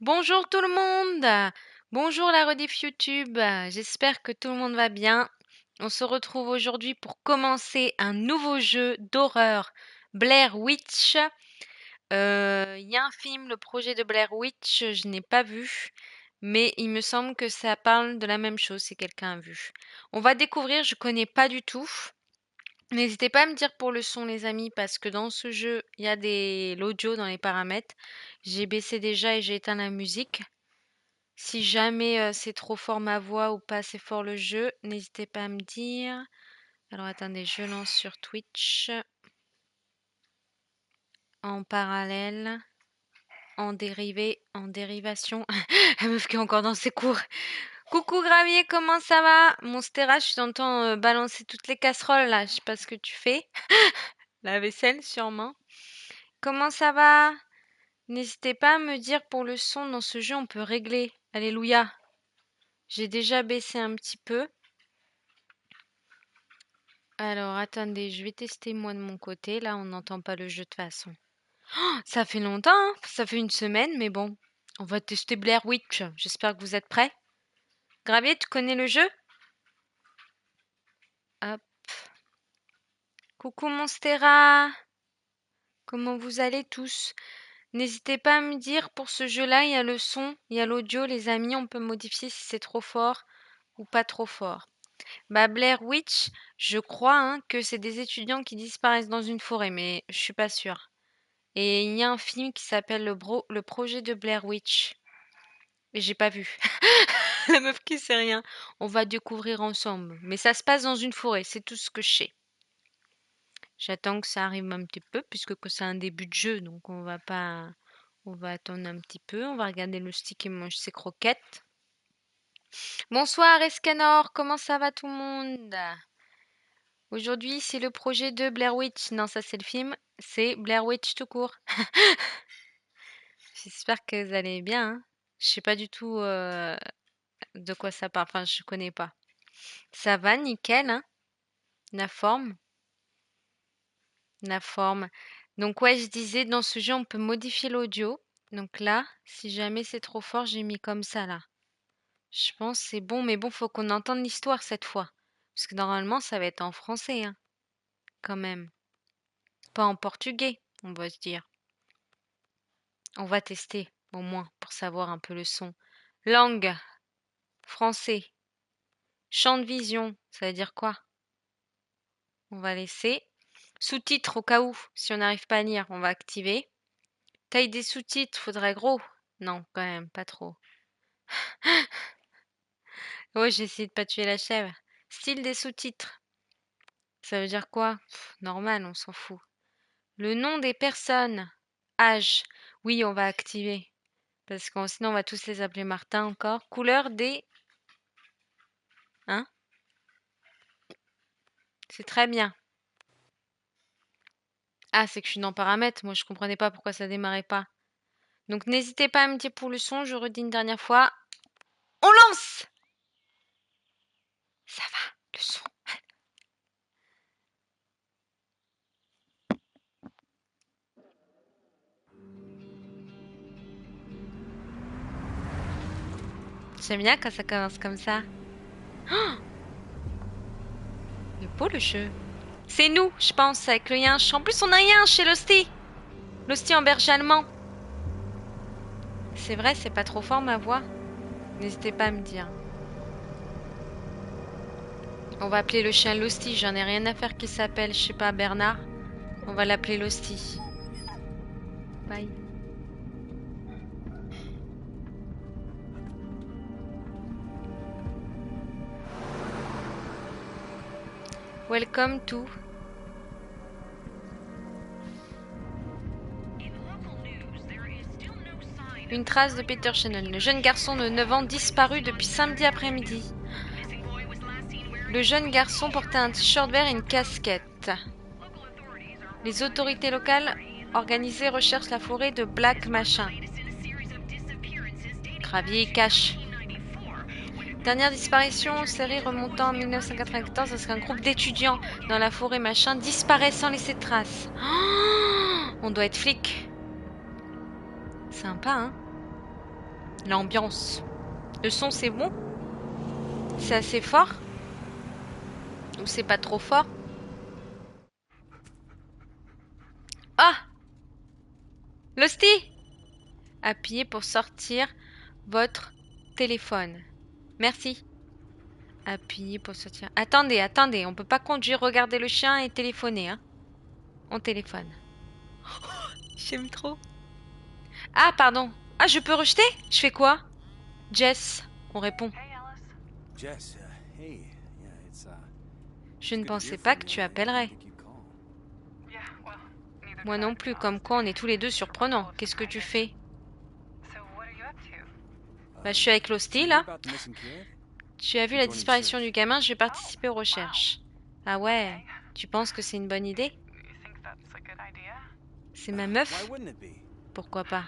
Bonjour tout le monde! Bonjour la rediff YouTube, j'espère que tout le monde va bien. On se retrouve aujourd'hui pour commencer un nouveau jeu d'horreur, Blair Witch. Il y a un film, le projet de Blair Witch, je n'ai pas vu, mais il me semble que ça parle de la même chose si quelqu'un a vu. On va découvrir, je connais pas du tout. N'hésitez pas à me dire pour le son les amis, parce que dans ce jeu, il y a l'audio dans les paramètres. J'ai baissé déjà et j'ai éteint la musique. Si jamais c'est trop fort ma voix ou pas assez fort le jeu, n'hésitez pas à me dire. Alors attendez, je lance sur Twitch en parallèle, en dérivé, en dérivation. La meuf qui est encore dans ses cours. Coucou Gravier, comment ça va? Monstera, je t'entends balancer toutes les casseroles là, je sais pas ce que tu fais. La vaisselle sûrement. Comment ça va? N'hésitez pas à me dire pour le son dans ce jeu, on peut régler. Alléluia. J'ai déjà baissé un petit peu. Alors, attendez, je vais tester moi de mon côté. Là, on n'entend pas le jeu de toute façon. Oh, ça fait longtemps, hein, ça fait une semaine, mais bon. On va tester Blair Witch. J'espère que vous êtes prêts. Gravier, tu connais le jeu? Hop. Coucou Monstera. Comment vous allez tous? N'hésitez pas à me dire pour ce jeu-là, il y a le son, il y a l'audio, les amis. On peut modifier si c'est trop fort ou pas trop fort. Bah, Blair Witch, je crois hein, que c'est des étudiants qui disparaissent dans une forêt, mais je suis pas sûre. Et il y a un film qui s'appelle le projet de Blair Witch. Et j'ai pas vu. La meuf qui sait rien. On va découvrir ensemble. Mais ça se passe dans une forêt, c'est tout ce que je sais. J'attends que ça arrive un petit peu, puisque c'est un début de jeu, donc on va pas. On va attendre un petit peu. On va regarder le stick qui mange ses croquettes. Bonsoir Escanor, comment ça va tout le monde? Aujourd'hui, c'est le projet de Blair Witch. Non, ça c'est le film. C'est Blair Witch tout court. J'espère que vous allez bien, hein. Je sais pas du tout de quoi ça parle. Enfin, je connais pas. Ça va, nickel, hein. La forme, la forme. Donc ouais, je disais, dans ce jeu, on peut modifier l'audio. Donc là, si jamais c'est trop fort, j'ai mis comme ça là. Je pense que c'est bon, mais bon, faut qu'on entende l'histoire cette fois. Parce que normalement, ça va être en français, hein, quand même. Pas en portugais, on va se dire. On va tester, au moins, pour savoir un peu le son. Langue, français. Champ de vision, ça veut dire quoi? On va laisser. Sous-titres au cas où, si on n'arrive pas à lire, on va activer. Taille des sous-titres, faudrait gros. Non, quand même, pas trop. Ouais, j'ai essayé de pas tuer la chèvre. Style des sous-titres. Ça veut dire quoi? Normal, on s'en fout. Le nom des personnes. Âge. Oui, on va activer. Parce que sinon, on va tous les appeler Martin encore. Couleur des. Hein? C'est très bien. Ah, c'est que je suis dans paramètres. Moi, je comprenais pas pourquoi ça démarrait pas. Donc, n'hésitez pas à me dire pour le son. Je redis une dernière fois. On lance! Ça va, le son. J'aime bien quand ça commence comme ça. Oh, il est beau le jeu. C'est nous, je pense, avec le yinche. En plus, on a un yinche chez l'hostie. L'hostie en berger allemand. C'est vrai, c'est pas trop fort ma voix. N'hésitez pas à me dire. On va appeler le chien l'hostie. J'en ai rien à faire qu'il s'appelle, je sais pas, Bernard. On va l'appeler l'hostie. Bye. Welcome to. Une trace de Peter Shannon, le jeune garçon de 9 ans disparu depuis samedi après-midi. Le jeune garçon portait un t-shirt vert et une casquette. Les autorités locales organisées recherchent la forêt de Black Machin. Gravier cache. Dernière disparition, série remontant en 1994 lorsqu'un groupe d'étudiants dans la forêt Machin disparaît sans laisser de traces. Oh, on doit être flic. Sympa, hein? L'ambiance. Le son, c'est bon? C'est assez fort? Ou c'est pas trop fort? Ah! Losty! Appuyez pour sortir votre téléphone. Merci. Appuyez pour sortir. Attendez, attendez, on peut pas conduire, regarder le chien et téléphoner, hein. On téléphone. J'aime trop. Ah, pardon. Ah, je peux rejeter? Je fais quoi? Jess, on répond. Jess, hey, yeah, Je it's ne good to hear pensais pas from que you. tu I didn't appellerais. think you'd call. Moi non plus, comme quoi on est tous les deux surprenants. Qu'est-ce que tu fais? Bah, je suis avec Did you Losty, hear là. about the missing kid? Tu as vu I'm la joining the disparition du search. gamin, je vais participer aux recherches. Ah ouais, tu penses que c'est une bonne idée? C'est ma Why meuf? wouldn't it be? Pourquoi pas?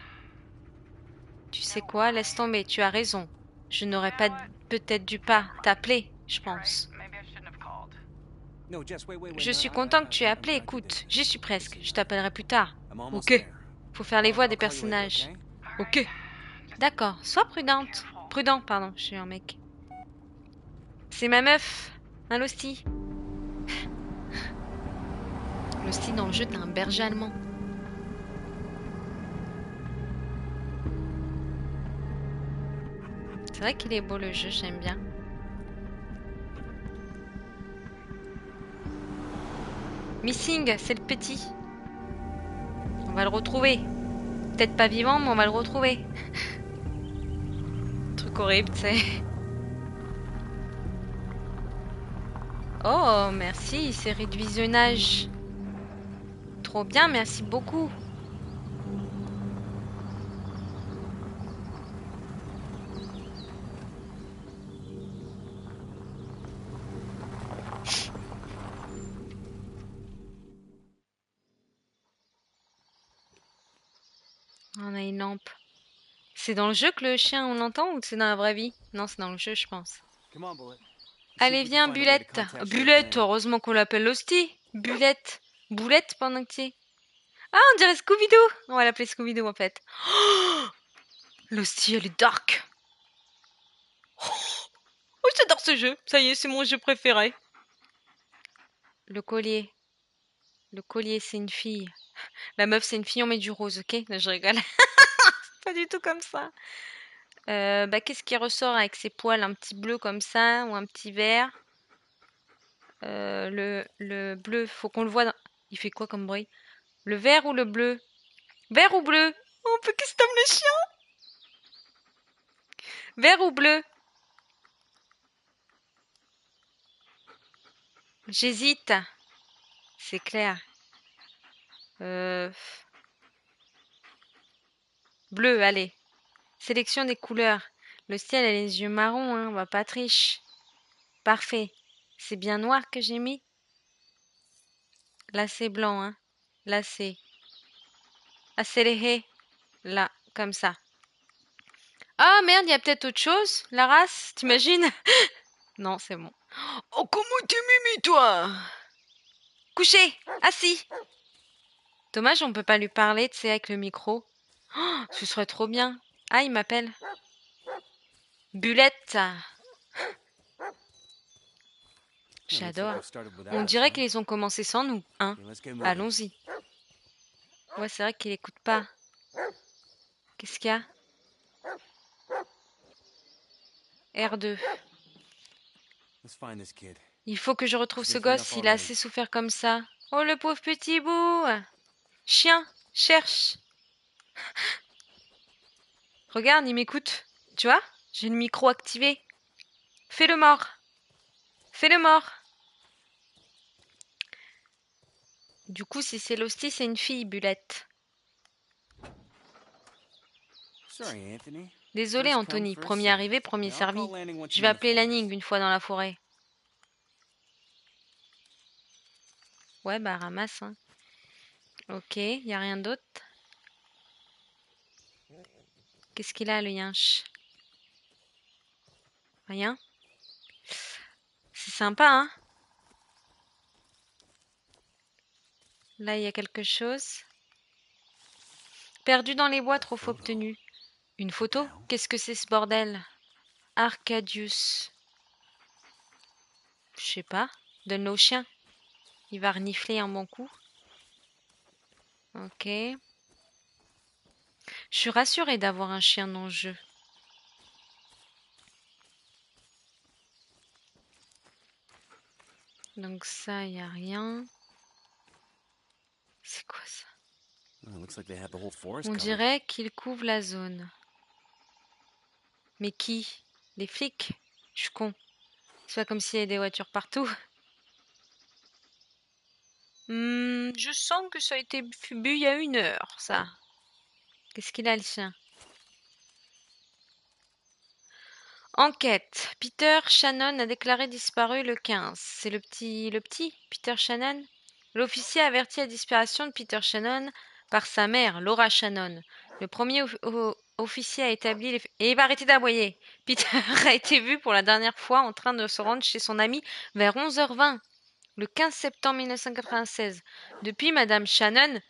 Tu sais quoi, laisse tomber, tu as raison. Je n'aurais pas peut-être dû pas t'appeler, je pense. No, Jess, wait. Je No, suis content que tu aies appelé, I did écoute, this. j'y suis presque, Listen, je t'appellerai plus tard. I'm almost Ok, there. faut faire les voix des I'll call you later, personnages. okay? Ok, d'accord, sois prudente. Prudent, pardon, je suis un mec. C'est ma meuf, un Losty. Losty dans le jeu, t'es un berger allemand. C'est vrai qu'il est beau le jeu, j'aime bien. Missing, c'est le petit. On va le retrouver. Peut-être pas vivant, mais on va le retrouver. Truc horrible, tu sais. Oh, merci, série de visionnage. Trop bien, merci beaucoup. On a une lampe. C'est dans le jeu que le chien, on l'entend ou c'est dans la vraie vie? Non, c'est dans le jeu, je pense. Come on, Bullet. Allez, viens, Bulette. Bulette, heureusement qu'on l'appelle Losty. Bulette. Boulette pendant que tu y es. Ah, on dirait Scooby-Doo. On va l'appeler Scooby-Doo en fait. Oh, Losty, elle est dark. Oh, j'adore ce jeu. Ça y est, c'est mon jeu préféré. Le collier. Le collier, c'est une fille. La meuf, c'est une fille, on met du rose, ok? Non, je rigole. Pas du tout comme ça. Bah, qu'est-ce qui ressort avec ses poils? Un petit bleu comme ça ou un petit vert? Le bleu, faut qu'on le voit. Il fait quoi comme bruit? Le vert ou le bleu? Vert ou bleu? Oh, on peut custom le chien! Vert ou bleu? J'hésite. C'est clair. Euh, Bleu, allez. Sélection des couleurs. Le ciel a les yeux marrons, hein, on va pas tricher. Parfait. C'est bien noir que j'ai mis? Là, c'est blanc, hein. Là, c'est accéléré. Là, comme ça. Ah merde, il y a peut-être autre chose? La race, t'imagines? Non, c'est bon. Oh, comment t'es mimi, toi? Couché, assis. Dommage, on peut pas lui parler, tu sais, avec le micro. Oh, ce serait trop bien. Ah, il m'appelle. Bulette. J'adore. On dirait qu'ils ont commencé sans nous, hein. Allons-y. Ouais, c'est vrai qu'il écoute pas. Qu'est-ce qu'il y a? R2. Il faut que je retrouve ce gosse, il a assez souffert comme ça. Oh, le pauvre petit bout. Chien, cherche. Regarde, il m'écoute. Tu vois? J'ai le micro activé. Fais le mort. Fais le mort. Du coup, si c'est Losty, c'est une fille, Bulette. Désolé, Anthony. Premier arrivé, premier servi. Je vais appeler Lanning une fois dans la forêt. Ouais, bah ramasse, hein. Ok, y a rien d'autre. Qu'est-ce qu'il a, le yinche? Rien. C'est sympa, hein? Là, il y a quelque chose. Perdu dans les bois, trophée obtenu. Une photo? Qu'est-ce que c'est ce bordel? Arcadius. Je sais pas. Donne-le au chien. Il va renifler un bon coup. Ok. Je suis rassurée d'avoir un chien dans le jeu. Donc ça, il n'y a rien. C'est quoi ça? On dirait qu'il couvre la zone. Mais qui? Les flics? Je suis con. C'est pas comme s'il y avait des voitures partout. Je sens que ça a été bu il y a 1 heure, ça. Qu'est-ce qu'il a, le chien? Enquête. Peter Shannon a déclaré disparu le 15. C'est le petit Peter Shannon? L'officier avertit la disparition de Peter Shannon par sa mère, Laura Shannon. Le premier officier a établi les... Et il va arrêter d'aboyer. Peter a été vu pour la dernière fois en train de se rendre chez son ami vers 11h20, le 15 septembre 1996. Depuis, Madame Shannon,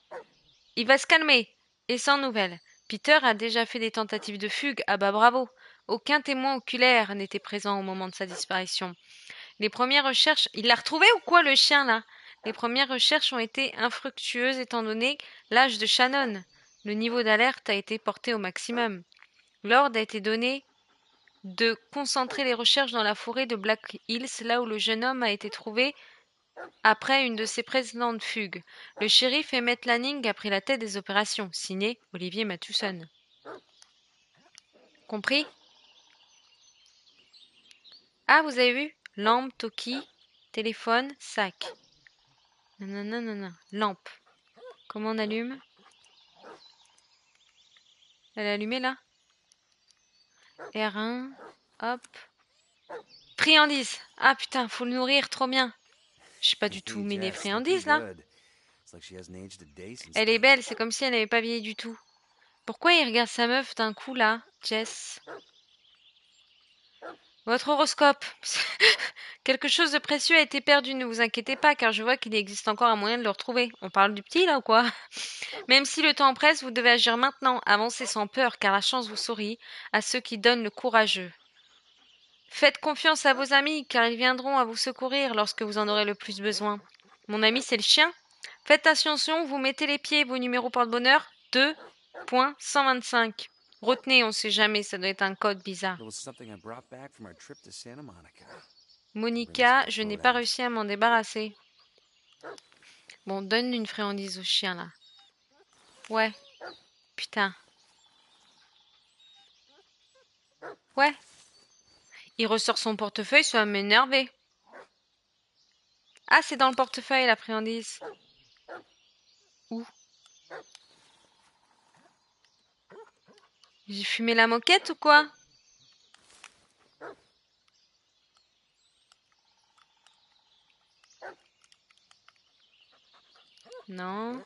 il va se calmer. Et sans nouvelles. Peter a déjà fait des tentatives de fugue. Ah bah bravo. Aucun témoin oculaire n'était présent au moment de sa disparition. Les premières recherches... Il l'a retrouvé ou quoi, le chien, là? Les premières recherches ont été infructueuses étant donné l'âge de Shannon. Le niveau d'alerte a été porté au maximum. L'ordre a été donné de concentrer les recherches dans la forêt de Black Hills, là où le jeune homme a été trouvé après une de ses précédentes fugues. Le shérif Emmett Lanning a pris la tête des opérations. Signé Olivier Mathewson. Compris? Ah, vous avez vu? Lampe, Toki, téléphone, sac. Non. Lampe. Comment on allume? Elle est allumée là? R1. Hop. Friandise. Ah putain, faut le nourrir, trop bien. Je sais pas du tout, mais les friandises là. Elle est belle, c'est comme si elle n'avait pas vieilli du tout. Pourquoi il regarde sa meuf d'un coup là, Jess? Votre horoscope. Quelque chose de précieux a été perdu, ne vous inquiétez pas, car je vois qu'il existe encore un moyen de le retrouver. On parle du petit là ou quoi? Même si le temps presse, vous devez agir maintenant, avancez sans peur, car la chance vous sourit, à ceux qui donnent le courageux. Faites confiance à vos amis, car ils viendront à vous secourir lorsque vous en aurez le plus besoin. Mon ami, c'est le chien. Faites attention, vous mettez les pieds, vos numéros porte-bonheur, 2.125. Retenez, on sait jamais, ça doit être un code bizarre. Monica, je n'ai pas réussi à m'en débarrasser. Bon, donne une friandise au chien, là. Ouais. Putain. Ouais. Il ressort son portefeuille, ça va m'énerver. Ah, c'est dans le portefeuille, la friandise. Où? J'ai fumé la moquette ou quoi? Non.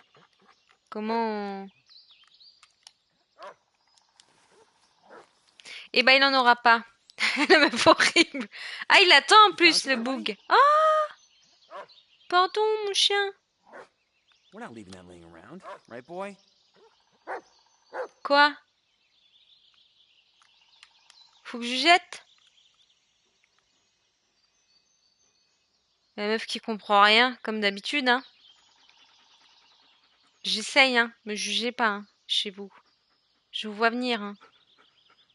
Comment on... Eh ben, il en aura pas. La meuf horrible. Ah, il attend en plus, le boug. Ah! Pardon, mon chien. Quoi? Faut que je jette? La meuf qui comprend rien, comme d'habitude, hein. J'essaye, hein. Me jugez pas, hein, chez vous. Je vous vois venir, hein.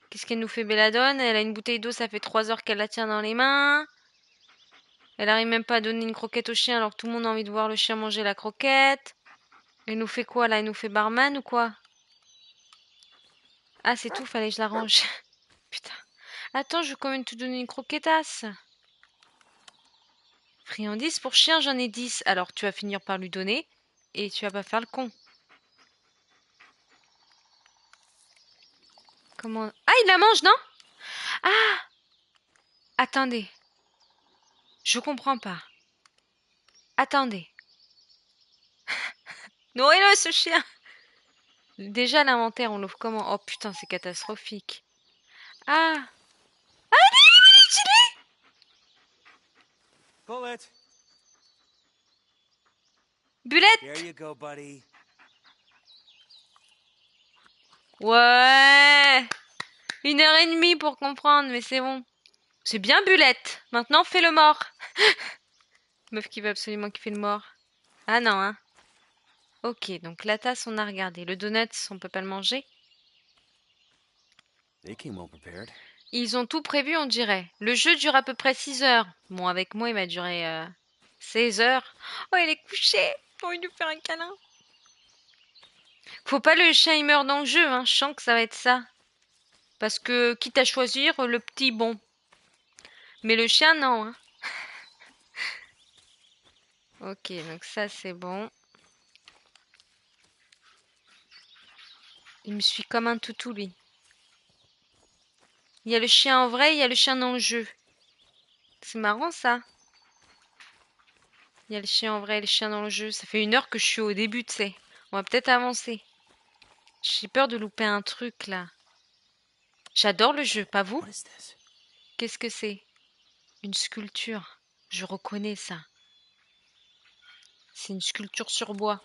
Qu'est-ce qu'elle nous fait belladone? Elle a une bouteille d'eau, ça fait 3 heures qu'elle la tient dans les mains. Elle arrive même pas à donner une croquette au chien alors que tout le monde a envie de voir le chien manger la croquette. Elle nous fait quoi là? Elle nous fait barman ou quoi? Ah, c'est tout, fallait que je la range. Putain. Attends, je vais quand même te donner une croquettasse. Friandise pour chien, j'en ai 10. Alors tu vas finir par lui donner et tu vas pas faire le con. Comment... Ah, il la mange, non? Ah! Attendez. Je comprends pas. Attendez. Nourris-le, ce chien! Déjà, l'inventaire, on l'ouvre comment? Oh putain, c'est catastrophique. Ah! Bullet. Bulette! There you go, buddy. Ouais. 1 heure et demie pour comprendre, mais c'est bon. C'est bien, Bulette. Maintenant, fais le mort. Meuf qui veut absolument kiffer le mort. Ah non, hein. Ok, donc la tasse, on a regardé. Le donut, on peut pas le manger. They came well prepared. Ils ont tout prévu, on dirait. Le jeu dure à peu près 6 heures. Bon, avec moi, il m'a duré 16 heures. Oh, il est couché. J'ai envie de lui faire un câlin. Faut pas le chien il meurt dans le jeu, hein. Je sens que ça va être ça. Parce que, quitte à choisir, le petit, bon. Mais le chien, non, hein. Ok, donc ça, c'est bon. Il me suit comme un toutou, lui. Il y a le chien en vrai, il y a le chien dans le jeu. C'est marrant, ça. Il y a le chien en vrai et le chien dans le jeu. Ça fait 1 heure que je suis au début, tu sais. On va peut-être avancer. J'ai peur de louper un truc, là. J'adore le jeu, pas vous? What is this? Qu'est-ce que c'est? Une sculpture. Je reconnais ça. C'est une sculpture sur bois.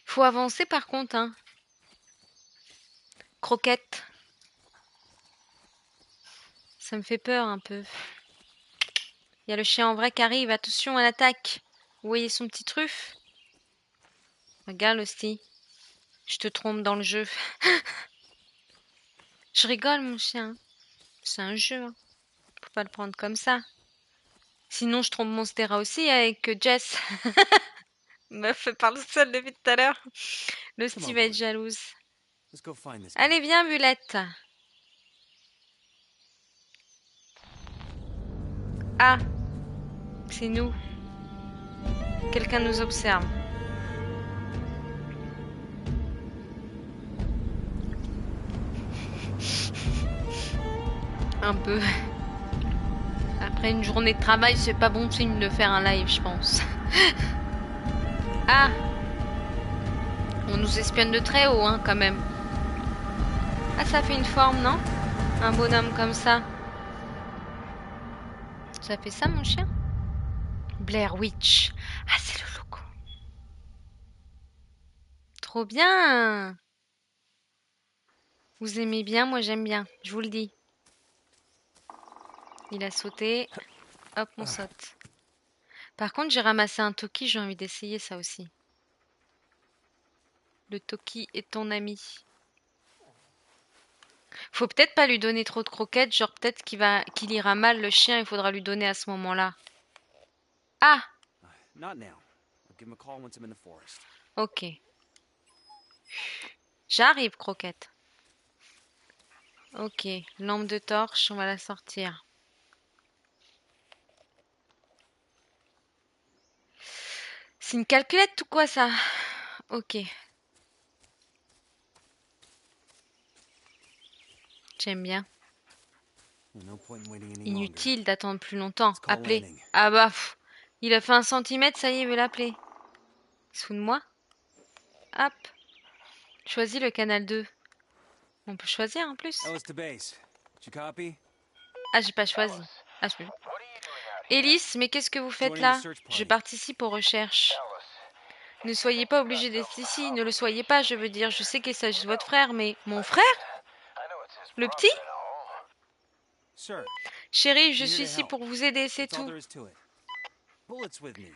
Faut avancer par contre, hein. Croquette. Ça me fait peur un peu. Il y a le chien en vrai qui arrive. Attention à l'attaque. Vous voyez son petit truffe? Regarde, Hostie. Je te trompe dans le jeu. Je rigole, mon chien. C'est un jeu, hein. Faut pas le prendre comme ça. Sinon, je trompe Monstera aussi avec Jess. Meuf, elle parle seule depuis tout à l'heure. Le Come on, Steve va être Bullet. jalouse. Let's go find this guy. Allez, viens, Bulette. Ah, c'est nous. Quelqu'un nous observe. Un peu. Après une journée de travail, c'est pas bon signe de faire un live, je pense. Ah, on nous espionne de très haut, hein, quand même. Ah, ça fait une forme, non? Un bonhomme comme ça. Ça fait ça, mon chien? Blair Witch. Ah, c'est le logo. Trop bien. Vous aimez bien, moi j'aime bien. Je vous le dis. Il a sauté. Hop, on saute. Par contre, j'ai ramassé un Toki, j'ai envie d'essayer ça aussi. Le Toki est ton ami. Faut peut-être pas lui donner trop de croquettes, genre peut-être qu'il ira mal le chien, il faudra lui donner à ce moment-là. Ah, Not now. I'll give him a call once I'm in the forest. ok. J'arrive, croquette. Ok, lampe de torche, on va la sortir. C'est une calculette ou quoi ça? Ok, j'aime bien. No point in waiting any longer. Inutile d'attendre plus longtemps. Let's call Appelez. landing. Ah bah, il a fait 1 centimètre, ça y est, il veut l'appeler. Sous de moi. Hop. Choisis le canal 2. On peut choisir en plus. Ellis to base. Did you copy? Ah, j'ai pas choisi. Ah, je peux. Élise, mais qu'est-ce que vous faites Joining the là? search Je party. participe aux recherches. Ne soyez pas obligé d'être ici, ne le soyez pas, je veux dire. Je sais qu'il s'agit de votre frère, mais... Mon frère? Le petit? Sir, Chérie, je I'm here suis to ici help. pour vous aider, c'est That's all tout. there is to it. Bullet's with me.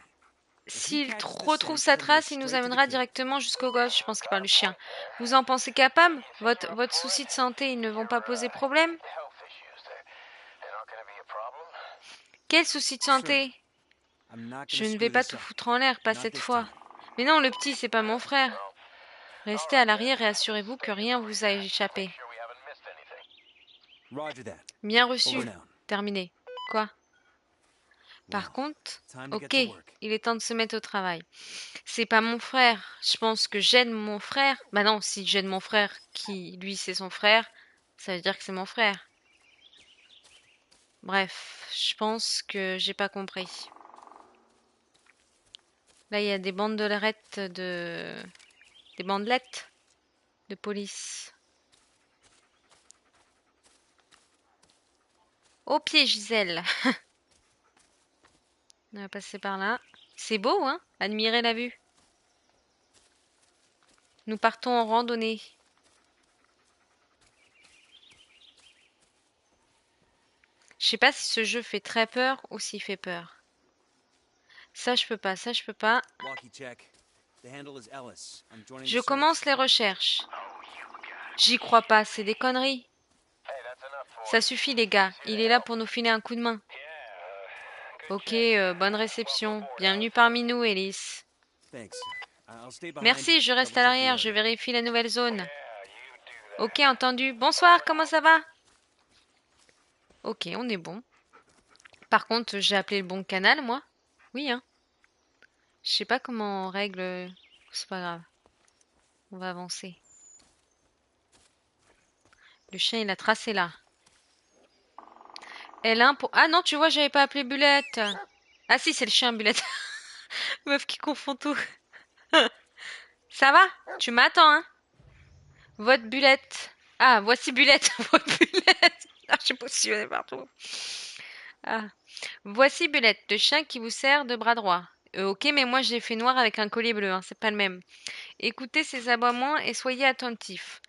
If he S'il catches the retrouve scent, sa he'll lead trace, us il nous straight to the amènera kid. directement jusqu'au gosse. Je pense qu'il parle du chien. Vous en pensez capable? Votre souci de santé, ils ne vont pas poser problème? Quel souci de Sir, santé? I'm not Je gonna ne vais screw pas this tout up. foutre en l'air, pas Not cette this fois. time. Mais non, le petit, c'est pas mon frère. Restez à l'arrière et assurez-vous que rien vous a échappé. Roger that. Bien Over reçu. now. Terminé. Quoi? Well, Par contre, time to get ok, to work. il est temps de se mettre au travail. C'est pas mon frère. Je pense que j'aide mon frère. Bah non, si j'aide mon frère, qui lui c'est son frère, ça veut dire que c'est mon frère. Bref, je pense que j'ai pas compris. Là, il y a des bandelettes de... Des bandelettes de police. Au pied, Gisèle. On va passer par là. C'est beau, hein? Admirez la vue. Nous partons en randonnée. Je sais pas si ce jeu fait très peur ou s'il fait peur. Ça, je peux pas, ça, je peux pas. Walkie check. The handle is Ellis. I'm joining Je the commence search. les recherches. J'y crois pas, c'est des conneries. Ça suffit, les gars. Il est là pour nous filer un coup de main. Ok, bonne réception. Bienvenue parmi nous, Ellis. Thanks. I'll stay behind. Merci, je reste à Double check the l'arrière, je area. vérifie la nouvelle zone. Ok, entendu. Bonsoir, comment ça va? Ok, on est bon. Par contre, j'ai appelé le bon canal, moi. Oui, hein. Je sais pas comment on règle. C'est pas grave. On va avancer. Le chien, il a tracé là. L1 pour... Ah non, tu vois, j'avais pas appelé Bulette. Ah si, c'est le chien, Bulette. Meuf qui confond tout. Ça va? Tu m'attends, hein? Votre Bulette. Ah, voici Bulette. Votre Bulette. Ah, je suis positionnée partout. Ah. Voici Bulette, le chien qui vous sert de bras droit. Ok, mais moi j'ai fait noir avec un collier bleu, hein, c'est pas le même. Écoutez ses aboiements et soyez attentifs.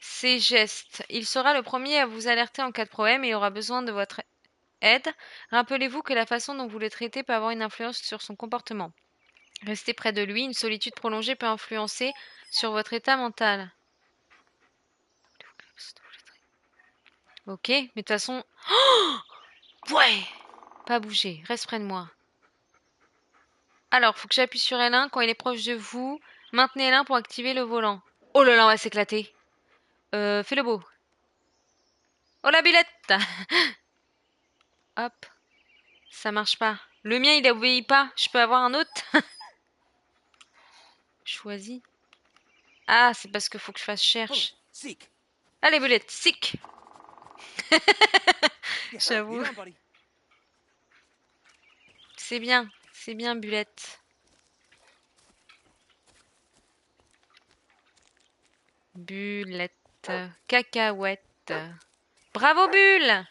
Ses gestes. Il sera le premier à vous alerter en cas de problème et aura besoin de votre aide. Rappelez-vous que la façon dont vous le traitez peut avoir une influence sur son comportement. Restez près de lui, une solitude prolongée peut influencer sur votre état mental. Ok, mais de toute façon... Ouais! Pas bouger, reste près de moi. Alors, faut que j'appuie sur L1 quand il est proche de vous. Maintenez L1 pour activer le volant. Oh là là, on va s'éclater. Fais le beau. Oh la Bulette! Hop, ça marche pas. Le mien, il obéit pas. Je peux avoir un autre? Choisis. Ah, c'est parce qu'il faut que je fasse Hold cherche. it. Seek. Allez, Bulette, sick! Yeah. J'avoue. Lead on, buddy. C'est bien, Bulette. Bulette. Cacahuète. Bravo, Bulle!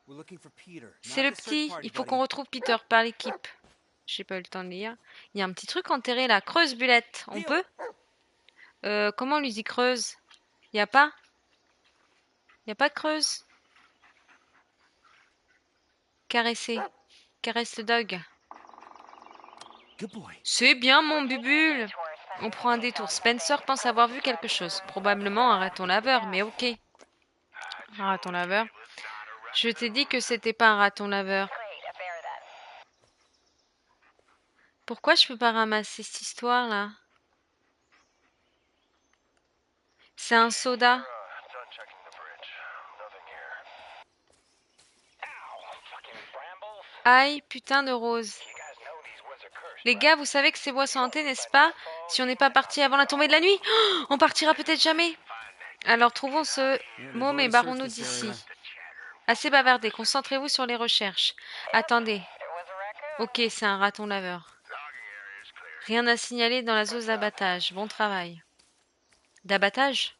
We're looking for Peter, C'est not le the search petit. party, Il faut buddy. qu'on retrouve Peter par l'équipe. J'ai pas eu le temps de lire. Il y a un petit truc enterré là. Creuse, Bulette. On peut? Comment on lui dit creuse? Y a pas? Y a pas de creuse? Caresser. Caresse le dog. Good boy. C'est bien, mon bubule. On prend un détour. Spencer pense avoir vu quelque chose. Probablement un raton laveur, mais ok. Un raton laveur. Je t'ai dit que c'était pas un raton laveur. Pourquoi je peux pas ramasser cette histoire là? C'est un soda. Aïe, putain de rose. Les gars, vous savez que ces bois sont hantés, n'est-ce pas? Si on n'est pas parti avant la tombée de la nuit, oh, on partira peut-être jamais. Alors trouvons ce Yeah, they've môme et already searched barrons-nous this d'ici. area. Assez bavardé, concentrez-vous sur les recherches. Attendez. Ok, c'est un raton laveur. Rien à signaler dans la zone d'abattage. Bon travail. D'abattage?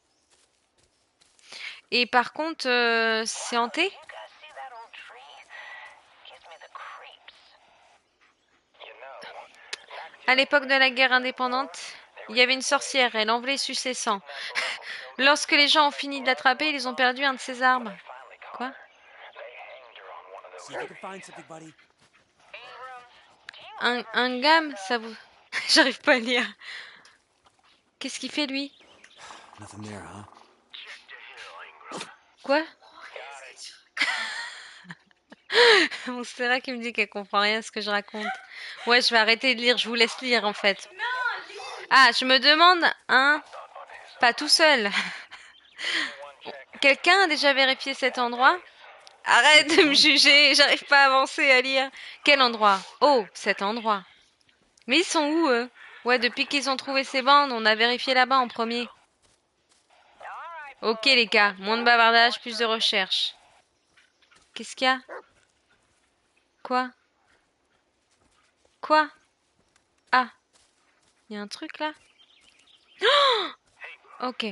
Et par contre, c'est hanté? À l'époque de la guerre indépendante, il y avait une sorcière, elle envelait sur ses sangs. Lorsque les gens ont fini de l'attraper, ils ont perdu un de ses arbres. Quoi? See if you can find something, buddy. Un gamme, ça vous... J'arrive pas à lire. Qu'est-ce qu'il fait, lui? Nothing there, huh? Quoi? Bon, c'est vrai qu'il me dit qu'elle comprend rien à ce que je raconte. Ouais, je vais arrêter de lire, je vous laisse lire, en fait. Ah, je me demande, hein? Pas tout seul. Quelqu'un a déjà vérifié cet endroit? Arrête de me juger, j'arrive pas à avancer, à lire. Quel endroit? Oh, cet endroit. Mais ils sont où, eux? Ouais, depuis qu'ils ont trouvé ces bandes, on a vérifié là-bas en premier. Ok, les gars, moins de bavardage, plus de recherche. Qu'est-ce qu'il y a? Quoi? Quoi? Ah, il y a un truc là? Ok.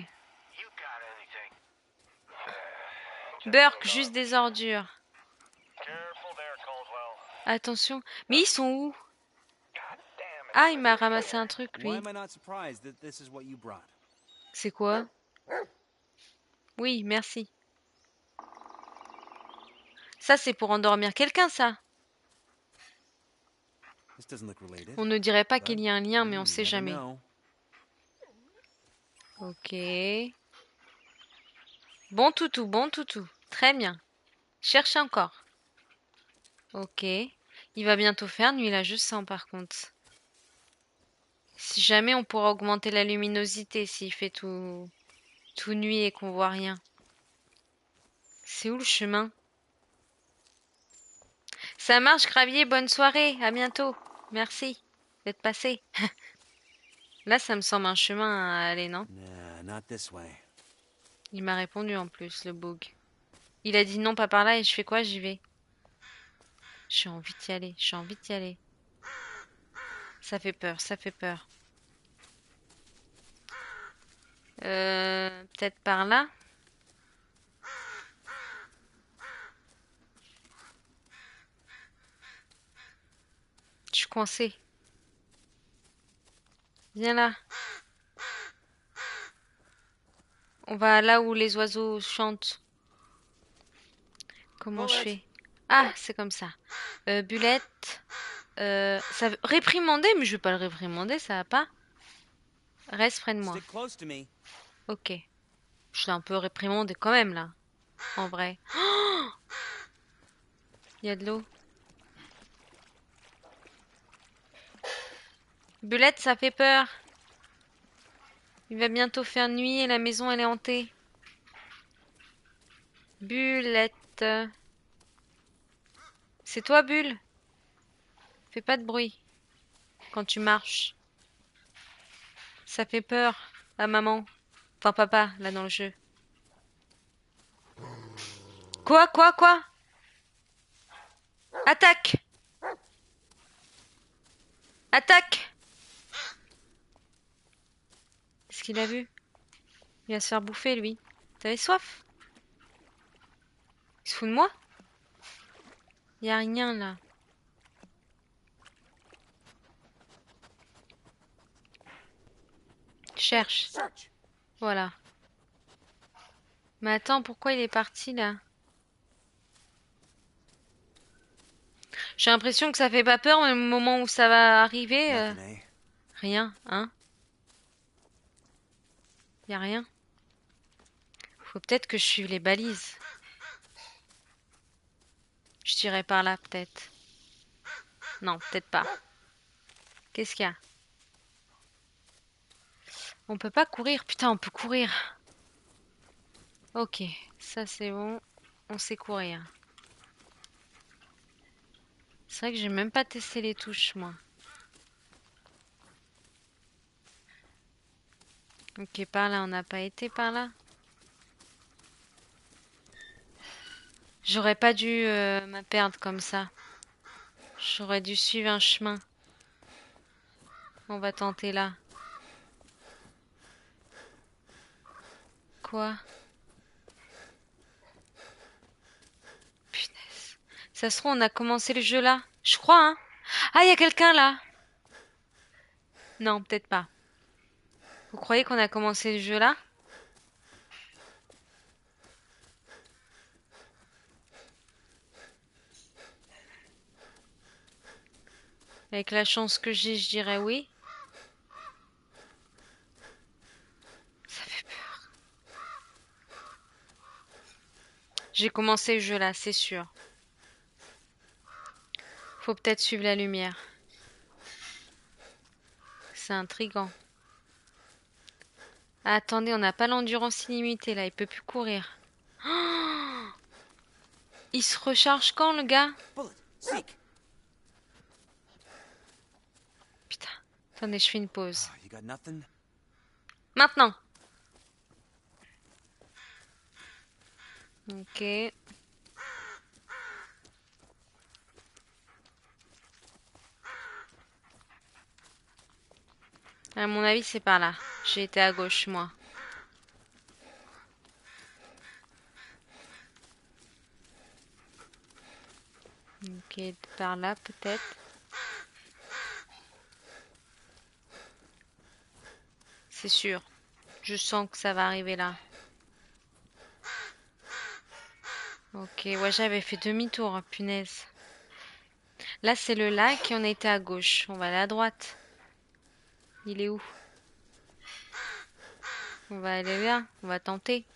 Burke, juste des ordures. Attention. Mais ils sont où? Ah, il m'a ramassé un truc, Why lui. am I not surprised that this is what you brought? C'est quoi? Oui, merci. Ça, c'est pour endormir quelqu'un, ça. This doesn't look related, On ne dirait pas but qu'il y a un lien, mais on you sait never jamais. know. Ok. Bon toutou, bon toutou. Très bien. Cherche encore. Ok. Il va bientôt faire nuit là, je sens par contre. Si jamais on pourra augmenter la luminosité s'il fait tout nuit et qu'on voit rien. C'est où le chemin? Ça marche, Gravier, bonne soirée, à bientôt. Merci d'être passé. Là, ça me semble un chemin à aller, non? Nah, not this way. Il m'a répondu en plus, le bug. Il a dit non, pas par là, et je fais quoi? J'y vais. J'ai envie d'y aller, j'ai envie d'y aller. Ça fait peur, ça fait peur. Peut-être par là? Je suis coincée. Viens là. On va là où les oiseaux chantent. Comment je fais? Ah, c'est comme ça. Bulette. Réprimander, mais je vais pas le réprimander, ça va pas. Reste près de moi. Stick close to me. Ok. Je l'ai un peu réprimandé quand même là. En vrai. Il y a de l'eau. Bulette, ça fait peur. Il va bientôt faire nuit et la maison elle est hantée. Bulette. C'est toi, Bulle? Fais pas de bruit quand tu marches. Ça fait peur à maman. Enfin, papa, là dans le jeu. Quoi? Attaque! Attaque! Est-ce qu'il a vu? Il va se faire bouffer, lui. T'avais soif? Il se fout de moi? Y a rien, là. Cherche. Search. Voilà. Mais attends, pourquoi il est parti, là? J'ai l'impression que ça fait pas peur, mais au moment où ça va arriver, Nothing, eh? rien, hein? Y a rien. Faut peut-être que je suive les balises. Je dirais par là, peut-être. Non, peut-être pas. Qu'est-ce qu'il y a? On peut pas courir. Putain, on peut courir. Ok, ça c'est bon. On sait courir. C'est vrai que j'ai même pas testé les touches, moi. Ok, par là, on n'a pas été par là. J'aurais pas dû me perdre comme ça. J'aurais dû suivre un chemin. On va tenter là. Quoi? Punaise. Ça se trouve, on a commencé le jeu là. Je crois, hein? Ah, il y a quelqu'un là. Non, peut-être pas. Vous croyez qu'on a commencé le jeu là? Avec la chance que j'ai, je dirais oui. Ça fait peur. J'ai commencé le jeu là, c'est sûr. Faut peut-être suivre la lumière. C'est intriguant. Ah, attendez, on n'a pas l'endurance illimitée là, il peut plus courir. Oh, il se recharge quand le gars? Bullet, seek. Putain. Attendez, je fais une pause. You got nothing? Maintenant. Ok. À mon avis, c'est par là. J'ai été à gauche, moi. Ok, par là, peut-être. C'est sûr. Je sens que ça va arriver là. Ok, ouais, j'avais fait demi-tour, hein, punaise. Là, c'est le lac et on était à gauche. On va aller à droite. Il est où? On va aller là. On va tenter,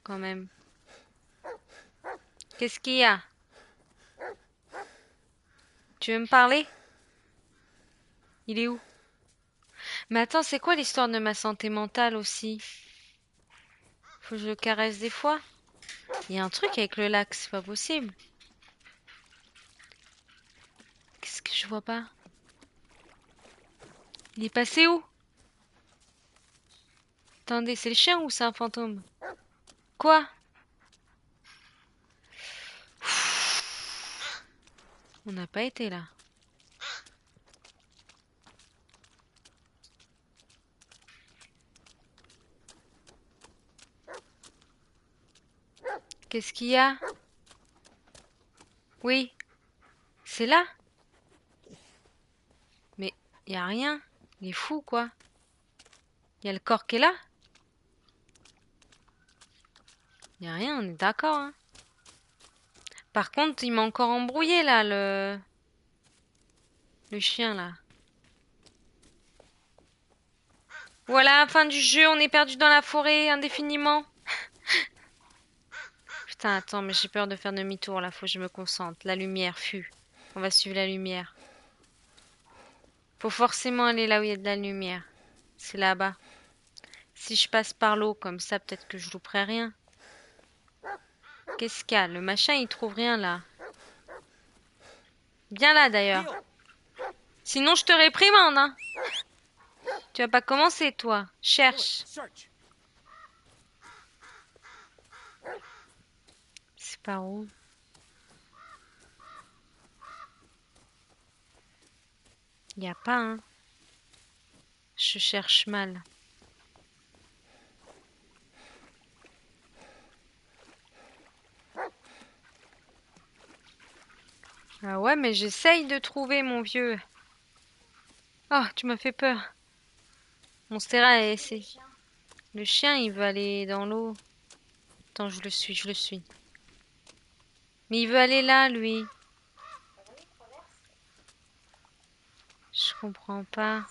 quand même. Qu'est-ce qu'il y a? Tu veux me parler? Il est où? Mais attends, c'est quoi l'histoire de ma santé mentale aussi? Faut que je le caresse des fois? Il y a un truc avec le lac, c'est pas possible. Qu'est-ce que je vois pas? Il est passé où? Attendez, c'est le chien ou c'est un fantôme? Quoi? On n'a pas été là. Qu'est-ce qu'il y a? Oui, c'est là? Mais y a rien. Il est fou, quoi. Y a le corps qui est là? Y a rien, on est d'accord, hein. Par contre, il m'a encore embrouillé, là, le chien, là. Voilà, fin du jeu, on est perdu dans la forêt indéfiniment. Putain, attends, mais j'ai peur de faire demi-tour, là, faut que je me concentre. La lumière, fut. On va suivre la lumière. Faut forcément aller là où il y a de la lumière. C'est là-bas. Si je passe par l'eau comme ça, peut-être que je louperai rien. Qu'est-ce qu'il y a? Le machin, il trouve rien là. Viens là d'ailleurs. Heel! Sinon, je te réprimande, hein. Tu vas pas commencer, toi. Good. Cherche. Search. C'est par où? Y a pas, hein. Je cherche mal. Ah ouais, mais j'essaye de trouver, mon vieux. Oh, tu m'as fait peur. Monstera, c'est... Le chien, il veut aller dans l'eau. Attends, je le suis, je le suis. Mais il veut aller là, lui. Je comprends pas.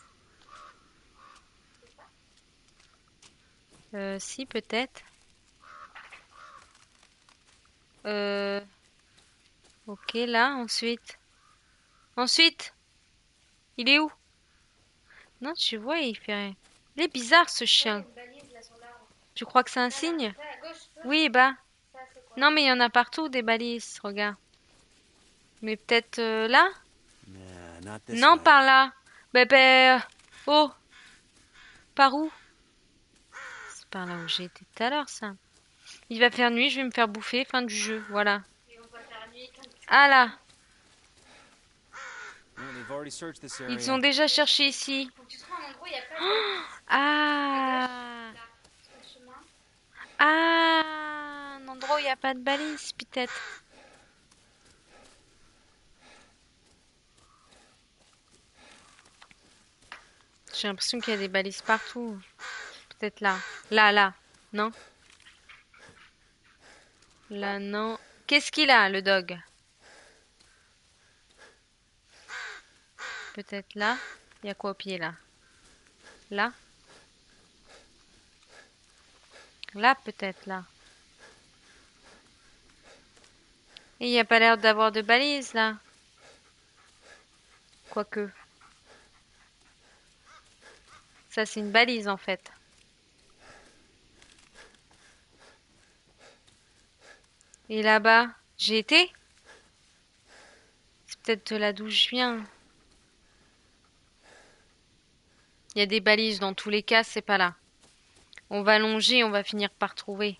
Si, peut-être. Euh... Ok, là, ensuite. Ensuite, il est où? Non, tu vois, il fait rien. Il est bizarre, ce chien. Tu crois que c'est un signe? Oui, bah. Non, mais il y en a partout, des balises, regarde. Mais peut-être là? Nah, not this Non, way. par là. Oh, par où? C'est par là où j'ai été tout à l'heure, ça. Il va faire nuit, je vais me faire bouffer, fin du jeu, voilà. Ah là, Well, they've already searched this ils area. ont déjà cherché ici. Ah, ah, un endroit où il n'y a pas de balise, peut-être. J'ai l'impression qu'il y a des balises partout. Peut-être là. Là. Non? Là, non. Qu'est-ce qu'il a, le dog? Peut-être là. Il y a quoi au pied, là? Là? Là, peut-être, là. Et il n'y a pas l'air d'avoir de balises, là. Quoique. Ça, c'est une balise, en fait. Et là-bas, j'ai été? C'est peut-être de là d'où je viens. Il y a des balises dans tous les cas, c'est pas là. On va longer, on va finir par trouver.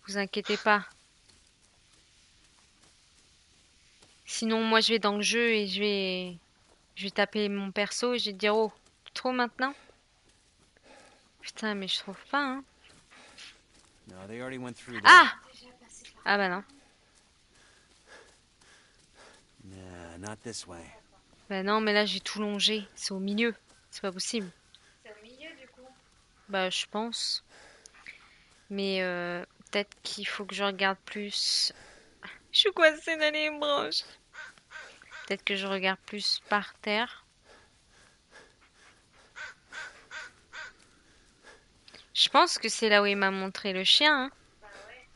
Vous inquiétez pas. Sinon, moi, je vais dans le jeu et je vais taper mon perso et je vais te dire, oh, trop maintenant? Putain, mais je trouve pas, hein. No, they already went through there. Ah! Ah bah non. Nah, not this way. Bah non, mais là, j'ai tout longé. C'est au milieu. C'est pas possible. C'est au milieu du coup. Bah, je pense. Mais peut-être qu'il faut que je regarde plus. Je suis coincée dans les branches. Peut-être que je regarde plus par terre. Je pense que c'est là où il m'a montré le chien, hein. Bah ouais.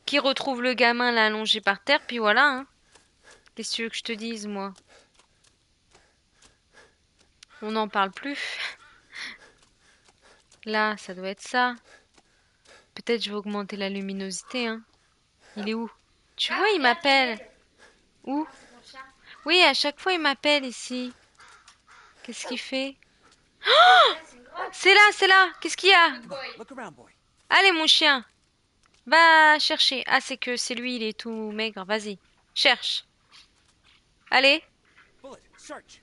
Qui retrouve le gamin là allongé par terre, puis voilà, hein. Qu'est-ce que tu veux que je te dise, moi? On n'en parle plus. Là, ça doit être ça. Peut-être je vais augmenter la luminosité, hein. Il est où? Tu vois, il Regarde, il m'appelle. m'aide. Où? Ah, c'est ton chat. Oui, à chaque fois, il m'appelle ici. Qu'est-ce qu'il fait? Là, c'est une grotte. C'est là, c'est là. Qu'est-ce qu'il y a? Good boy. Look around, boy. Allez, mon chien. Va chercher. Ah, c'est lui, il est tout maigre. Vas-y. Cherche. Allez. Bullet, search.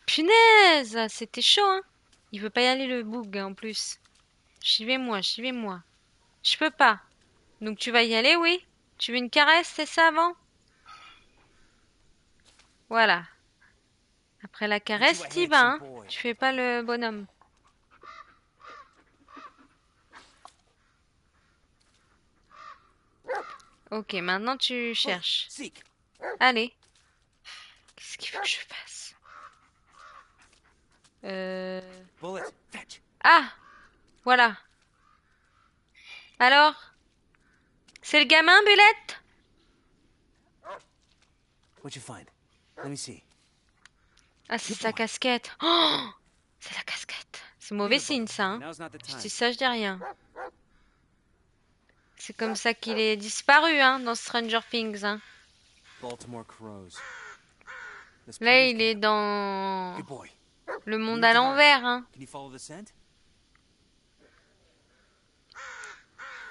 Punaise, c'était chaud, hein. Il veut pas y aller, le boug, en plus. J'y vais moi, j'y vais moi. Je peux pas. Donc tu vas y aller, oui? Tu veux une caresse, c'est ça avant? Voilà. Après la Ain't you caresse, a t'y vas, handsome hein. boy? Tu fais pas le bonhomme. Ok, maintenant tu Bullet, cherches. seek. Allez. Qu'est-ce qu'il faut que je fasse? Bullet, fetch. Ah! Voilà. Alors? C'est le gamin, Bulette? What'd you find? Let me see. Ah, c'est Good sa boy. casquette. Oh! C'est la casquette. C'est mauvais Here, signe, Bullet. ça, hein. Now's not the Je time. dis ça, je dis rien. C'est comme ça qu'il est disparu, hein, dans Stranger Things, hein. Baltimore Crows. This Là, Peter's il est camp. dans Good boy. le monde Lead à it to heart. l'envers, hein. Can you follow the scent?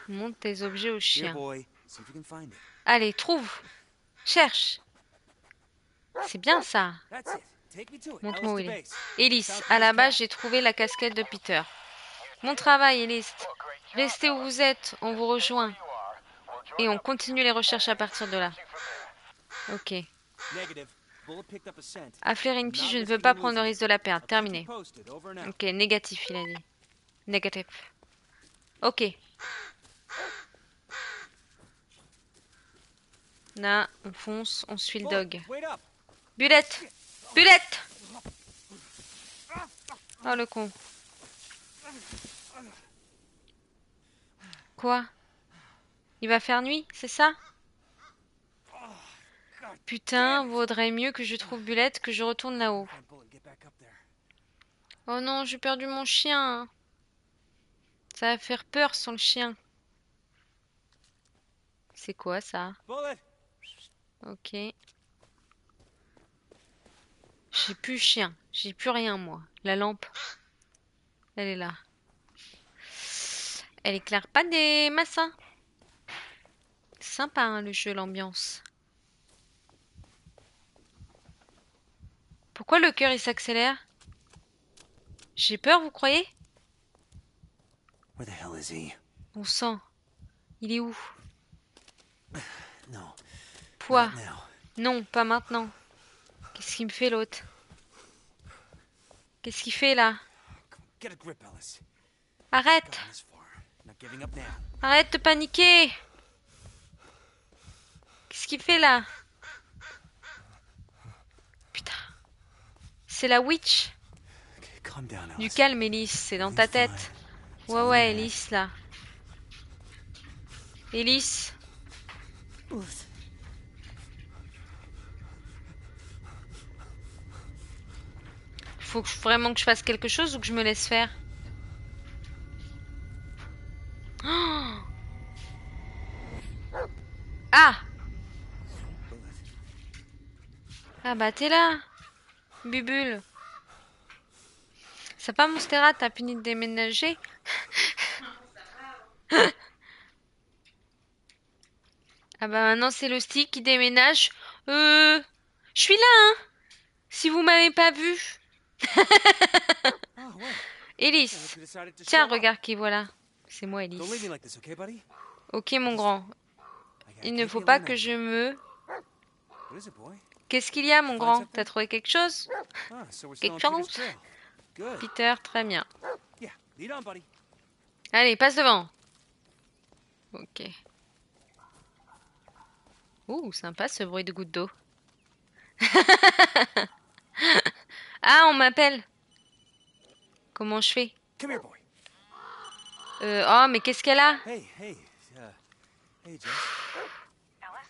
Montre tes objets au Here, chien. boy. See if you can find it. Allez, trouve. Cherche. C'est bien ça. That's it. Take me to it. Montre-moi où Ellis il to est. base. Élise, South à la Peter's base, camp. j'ai trouvé la casquette de Peter. Bon travail, Élise. Restez où vous êtes, on vous rejoint. Et on continue les recherches à partir de là. Ok. Negative. Bullet picked up a scent. Affler une I'm piste, not je ne veux risking pas him prendre le losing it. risque de la perdre. I'll keep you Terminé. posted. Over and out. Ok, négatif, il a dit. Négatif. Ok. Là, on fonce, on suit le Bullet, dog. wait up. Bulette! Bulette! Oh le con. Quoi? Il va faire nuit, c'est ça? Putain, vaudrait mieux que je trouve Bulette que je retourne là-haut. Find Bullet and get back up there. Oh non, j'ai perdu mon chien. Ça va faire peur sans le chien. C'est quoi ça? Bullet. Ok. J'ai plus chien. J'ai plus rien moi. La lampe, elle est là. Elle éclaire pas des masses, hein. Sympa hein, le jeu, l'ambiance. Pourquoi le cœur il s'accélère? J'ai peur, vous croyez? Where the hell is he? Bon sang. Il est où? No. Poids. Not now. Non, pas maintenant. Qu'est-ce qu'il me fait l'autre? Qu'est-ce qu'il fait là? Get a grip, Ellis. Arrête! Gotten this far. Not giving up now. Arrête de paniquer! Qu'est-ce qu'il fait là? Putain. C'est la witch. Okay, calm down, Du Ellis. calme, Elise, c'est dans ta tête. Ouais, ouais, Elise, là. Elise. Faut vraiment que je fasse quelque chose ou que je me laisse faire? Oh. Ah! Ah bah t'es là, Bubule. Ça va, Monstera, t'as fini de déménager? Ah bah maintenant c'est le stick qui déménage. Je suis là, hein. Si vous m'avez pas vu. Oh, well. Elise. Guess you decided to Tiens, show up. regarde qui voilà. C'est moi, Don't leave me Elise. like this, okay, buddy? Ok, mon grand. I gotta Il ne keep faut you pas alone que now. je me What is it, boy? Qu'est-ce qu'il y a, mon grand? T'as trouvé quelque chose? Ah, so we're still Quelque on Peter's chose? trail. Good. Peter, très bien. Yeah, lead on, buddy. Allez, passe devant. Ok. Ouh, sympa ce bruit de goutte d'eau. Ah, on m'appelle. Comment je fais? Come here, boy. Oh, mais qu'est-ce qu'elle a? Hey, hey, hey, Jess. Alice,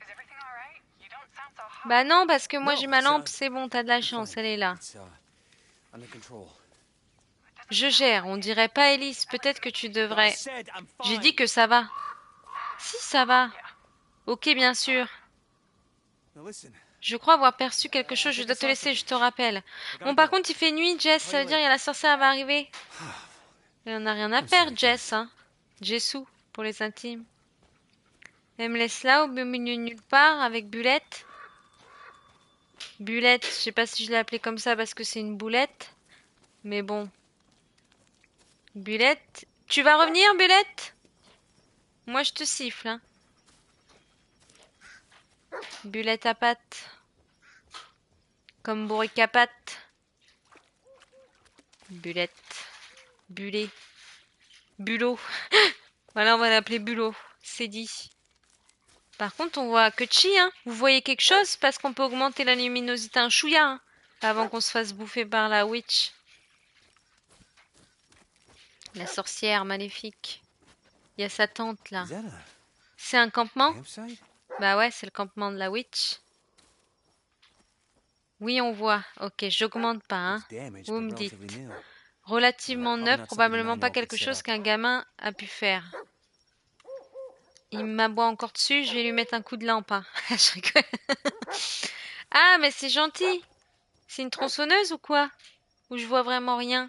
is everything all right? You don't sound so hot. Bah non, parce que moi No, j'ai ma it's, lampe, c'est bon, t'as de la I'm chance, fine. elle est là. It's, under control. Je gère, on dirait pas Elise, peut-être que tu I devrais... said I'm J'ai fine. dit que ça va. Si, ça va. Ok, bien sûr. Now listen, Je crois avoir perçu quelque chose, je dois te laisser, je te rappelle. Bon, par contre, il fait nuit, Jess, ça veut dire il y a la sorcière, elle va arriver. Elle en a rien à faire, Jess, hein. Jessou, pour les intimes. Elle me laisse là, au milieu de nulle part, avec Bulette. Bulette, je sais pas si je l'ai appelée comme ça parce que c'est une boulette. Mais bon. Bulette. Tu vas revenir, Bulette? Moi, je te siffle, hein. Bulette à pattes. Comme bourrique à pattes. Bulette. Bullet. Bulot. Voilà, on va l'appeler Bulot. C'est dit. Par contre, on voit que Chi, hein. Vous voyez quelque chose? Parce qu'on peut augmenter la luminosité un chouïa, hein, avant qu'on se fasse bouffer par la witch. La sorcière maléfique. Il y a sa tante, là. is that a C'est un campement? campsite? Bah ouais, c'est le campement de la witch. Oui, on voit. Ok, j'augmente pas, hein. It's damaged, Vous but me dites. relatively new. Relativement Probably neuf, not something probablement the pas manual could quelque set chose up. qu'un gamin a pu faire. Il m'aboie encore dessus, je vais lui mettre un coup de lampe, hein. Je rigole. Ah, mais c'est gentil. C'est une tronçonneuse ou quoi? Ou je vois vraiment rien?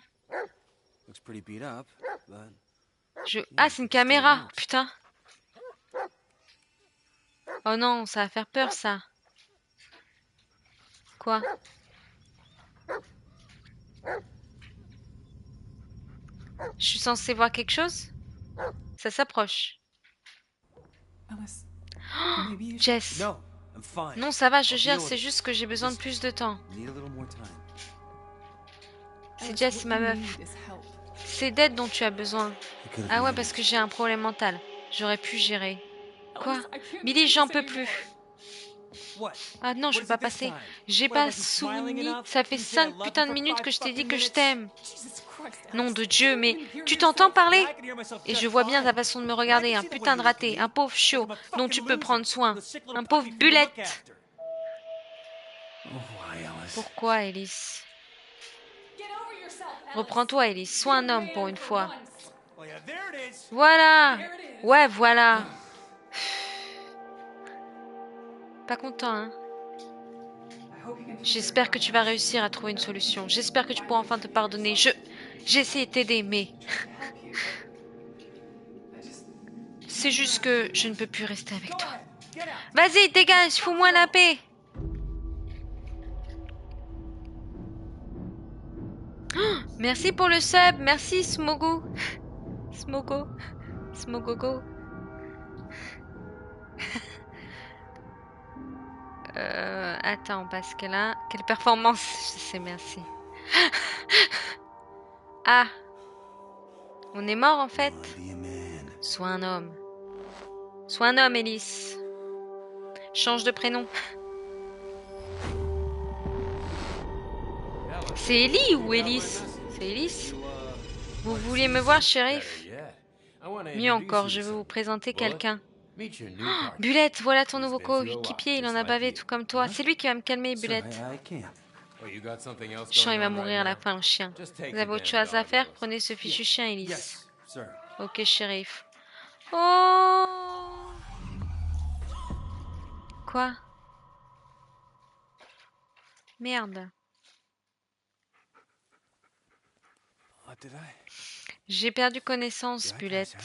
Looks pretty beat up, but Ah, c'est une it still caméra. works. Putain. Oh non, ça va faire peur, ça. Quoi? Je suis censée voir quelque chose? Ça s'approche. Alice, maybe you should... Jess. No, I'm fine. Non, ça va, je I'll gère, deal with c'est it. juste que j'ai besoin de plus de temps. Need a little more time. C'est Alice, Jess, what ma you meuf. need is help. C'est d'aide dont tu as besoin. It could've Ah ouais, been parce que managed. j'ai un problème mental. J'aurais pu gérer. Quoi? Alice, I can't Billy, do j'en this peux anymore. plus. What? Ah non, je What peux is pas it this passer. time? J'ai What, pas I wasn't smiling souvenir. enough? Ça fait Didn't say I 5 loved putains you de for minutes 5 que je t'ai dit fucking que je minutes? t'aime. Jesus Christ, Alice. Nom de Dieu, mais Can you hear tu t'entends yourself? parler? Yeah, I can hear myself Et just je vois bien ta fine. façon de me But I regarder, can un see the way putain de you look at raté, me. un pauvre Like chiot I'm a dont fucking tu peux prendre loser soin, with a sick little un pauvre puppy for you to look bulette. after. Oh, why, Alice? Pourquoi, Elise? Get over yourself, Alice. Reprends-toi, Elise, sois un Be a homme pour man une for fois. once. Oh, yeah, there it is. Voilà! There it is. Ouais, voilà. Pas content, hein? I hope you can take J'espère que tu vas réussir à trouver une solution. J'espère que tu pourras enfin te pardonner. J'ai essayé de t'aider, mais help you, but I just... c'est juste que je ne peux plus rester avec Go toi. ahead. Get out. Vas-y, dégage, fous-moi la paix. Oh, merci pour le sub, merci Smogo. Smogo. Smogogo. Attends, parce que là, quelle performance. Je sais, merci. Ah, on est mort en fait. Be a man. Sois un homme. Sois un homme, Elise. Change de prénom. C'est Ellie ou Elise? C'est Elise. Vous vouliez me voir, shérif? Mieux encore, je veux vous présenter quelqu'un. Bulette, voilà ton nouveau coéquipier, il en a bavé tout comme toi. C'est lui qui va me calmer, Sir, Bulette. I can't. Je sens il va mourir à la fin, le chien. Vous avez autre chose à faire? Prenez ce fichu chien, Elise. Yes, sir. Ok, shérif. Oh! Quoi? Merde. What did I? J'ai perdu connaissance, Did I Bulette. pass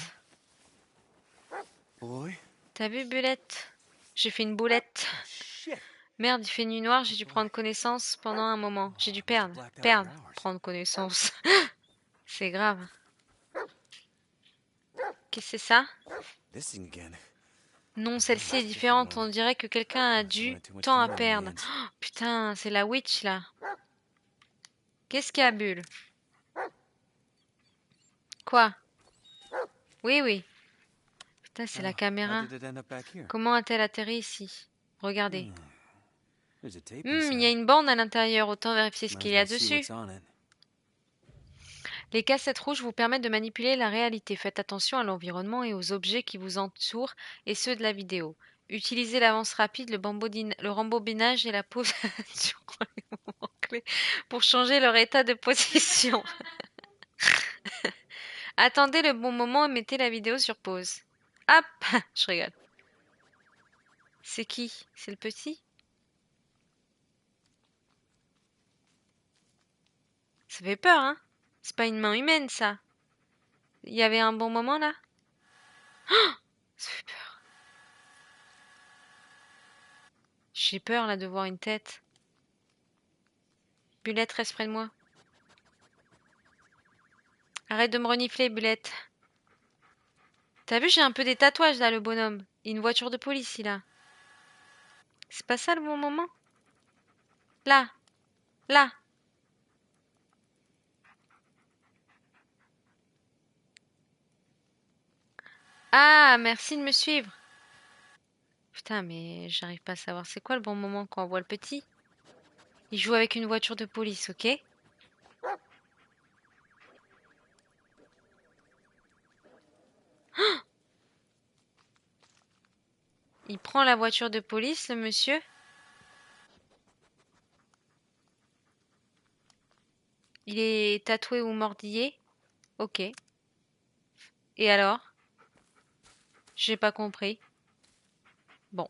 out? Boy? T'as vu, Bulette? J'ai fait une boulette. Shit. Merde, il fait nuit noire, j'ai dû prendre connaissance pendant un moment. J'ai dû perdre. Perdre. Prendre connaissance. C'est grave. Qu'est-ce que c'est ça? This thing again. Non, celle-ci est différente. On dirait que quelqu'un a du temps à perdre. Oh, putain, c'est la witch là. Qu'est-ce qu'il y a, Bulle? Quoi? Oui, oui. Putain, c'est la How caméra. did it end up back here? Comment a-t-elle atterri ici? Regardez. There's a tape Il y a inside. une bande à l'intérieur. Autant vérifier ce Might qu'il as y a well see dessus. what's on it. Les cassettes rouges vous permettent de manipuler la réalité. Faites attention à l'environnement et aux objets qui vous entourent et ceux de la vidéo. Utilisez l'avance rapide, le rembobinage et la pause durant les moments clés pour changer leur état de position. Attendez le bon moment et mettez la vidéo sur pause. Hop, je rigole. C'est qui? C'est le petit? Ça fait peur, hein? C'est pas une main humaine, ça. Il y avait un bon moment, là? Ça fait peur. J'ai peur, là, de voir une tête. Bulette, reste près de moi. Arrête de me renifler, Bulette. T'as vu, j'ai un peu des tatouages, là, le bonhomme. Et une voiture de police, il a. C'est pas ça le bon moment? Là. Là. Ah, merci de me suivre. Putain, mais j'arrive pas à savoir c'est quoi le bon moment quand on voit le petit. Il joue avec une voiture de police, ok? Il prend la voiture de police, le monsieur. Il est tatoué ou mordillé. Ok. Et alors? J'ai pas compris. Bon.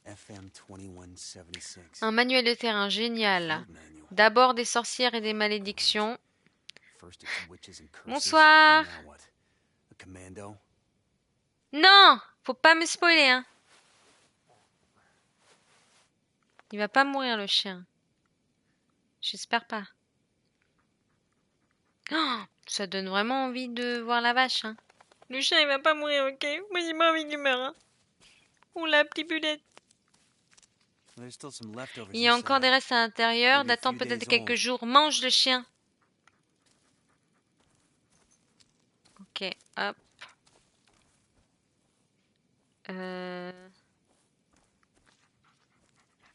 FM 2176. Un manuel de terrain génial. Field manual. D'abord des sorcières et des malédictions. First it's witches and curses. Bonsoir. Now what? A commando? Non! Faut pas me spoiler, hein. Il va pas mourir, le chien. J'espère pas. Oh, ça donne vraiment envie de voir la vache, hein. Le chien, il va pas mourir, ok? Moi, j'ai pas envie qu'il meure, hein. On l'a petite bulette. There's still some leftovers Il y a encore des inside. restes à l'intérieur, Maybe a datant few peut-être de days quelques old. jours. Mange le chien. Ok, hop.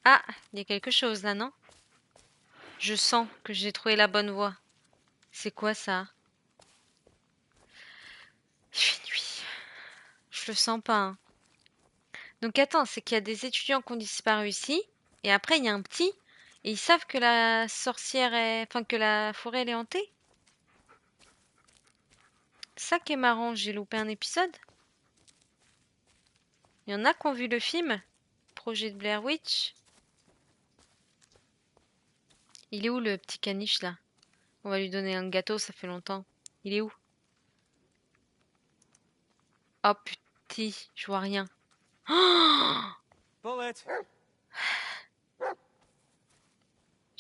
Ah, il y a quelque chose là, non? Je sens que j'ai trouvé la bonne voie. C'est quoi ça? Il fait nuit. Je le sens pas, hein. Donc attends, c'est qu'il y a des étudiants qui ont disparu ici, et après il y a un petit, et ils savent que la sorcière est... Enfin, que la forêt elle est hantée? Ça qui est marrant, j'ai loupé un épisode. Il y en a qui ont vu le film, Projet de Blair Witch. Il est où le petit caniche là? On va lui donner un gâteau, ça fait longtemps. Il est où? Oh putain, je vois rien. Oh, Bullet!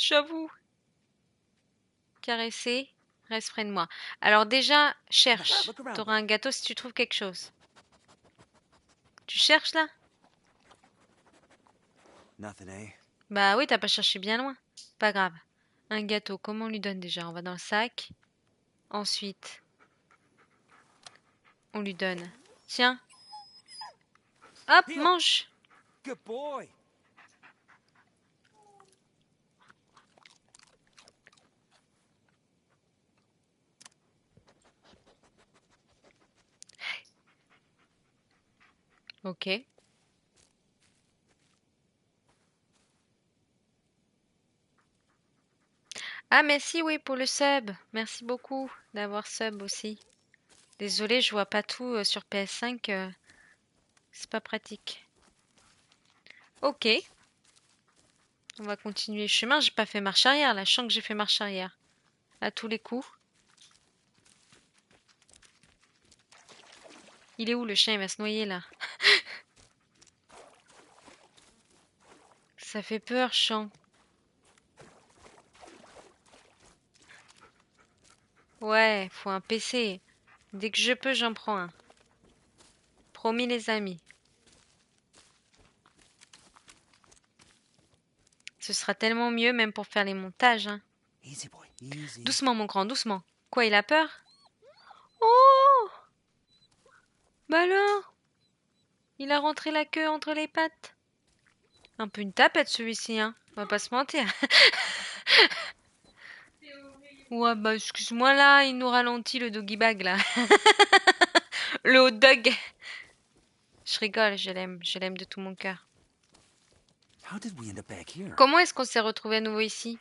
j'avoue. Caresser, reste près de moi. Alors déjà, cherche. Look around, T'auras un gâteau si tu trouves quelque chose. Tu cherches là? Nothing, eh? Bah oui, t'as pas cherché bien loin. Pas grave. Un gâteau, comment on lui donne déjà? On va dans le sac. Ensuite, on lui donne. Tiens. Hop, Heel. mange. Good boy! Ok. Ah, merci, oui, pour le sub. Merci beaucoup d'avoir sub aussi. Désolée, je vois pas tout sur PS5. C'est pas pratique. Ok. On va continuer le chemin. J'ai pas fait marche arrière là. Je sens que j'ai fait marche arrière. À tous les coups. Il est où le chien? Il va se noyer là. Ça fait peur, chant. Ouais, faut un PC. Dès que je peux, j'en prends un. Promis les amis. Ce sera tellement mieux même pour faire les montages, hein. Easy, boy. Easy. Doucement mon grand, doucement. Quoi, il a peur? Oh! Bah alors? Il a rentré la queue entre les pattes. Un peu une tapette celui-ci, hein. On va pas se mentir. Ouais, bah excuse-moi là, il nous ralentit le doggy bag là. Le hot dog. Je rigole, je l'aime de tout mon cœur. How did we end up back here? Comment est-ce qu'on s'est retrouvés à nouveau ici?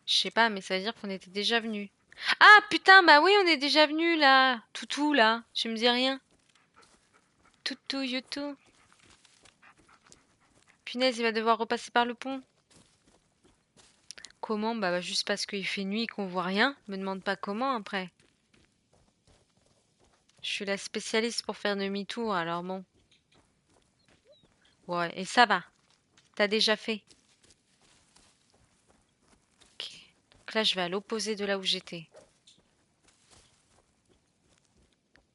Je sais pas, mais ça veut dire qu'on était déjà venus. Ah putain, bah oui, on est déjà venus là. Toutou là, je me dis rien. Toutou, youtou. Punaise, il va devoir repasser par le pont. Comment? Bah juste parce qu'il fait nuit et qu'on voit rien. Me demande pas comment après. Je suis la spécialiste pour faire demi-tour, alors bon. Ouais, et ça va. T'as déjà fait. Ok. Donc là, je vais à l'opposé de là où j'étais.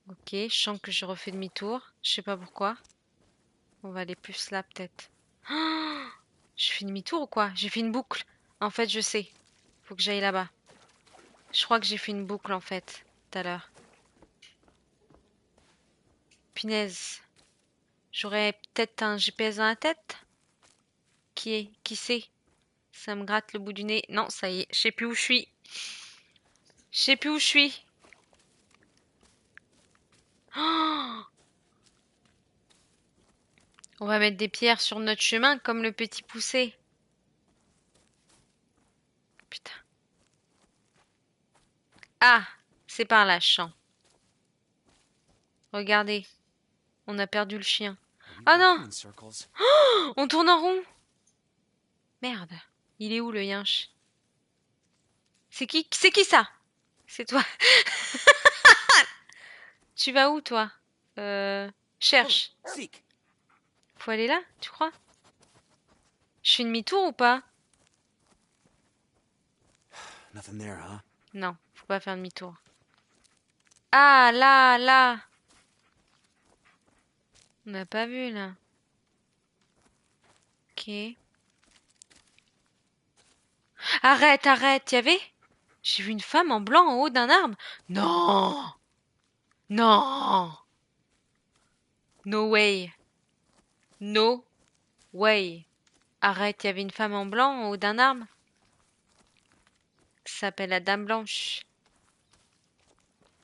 Ok, je sens que je refais demi-tour. Je sais pas pourquoi. On va aller plus là, peut-être. Oh, je fais demi-tour ou quoi? J'ai fait une boucle. En fait, je sais. Faut que j'aille là-bas. Je crois que j'ai fait une boucle, en fait, tout à l'heure. Punaise. J'aurais peut-être un GPS dans la tête? Qui est? Qui sait? Ça me gratte le bout du nez. Non, ça y est, je sais plus où je suis. Je sais plus où je suis. Oh, on va mettre des pierres sur notre chemin comme le petit poussé. Putain. Ah, c'est par là, je sens. Regardez, on a perdu le chien. Are we Ah non, walking in circles? on tourne en rond. Merde, il est où le yinche? C'est qui ça? C'est toi. Tu vas où toi? Cherche. Seek. Faut aller là, tu crois? Je fais demi-tour ou pas? Nothing there, huh? Non, faut pas faire demi-tour. Ah, là, là. On n'a pas vu là. Ok. Arrête, arrête, y avait? J'ai vu une femme en blanc en haut d'un arbre. Non! Non! No way. No way. Arrête, y avait une femme en blanc en haut d'un arbre. Ça s'appelle la Dame Blanche.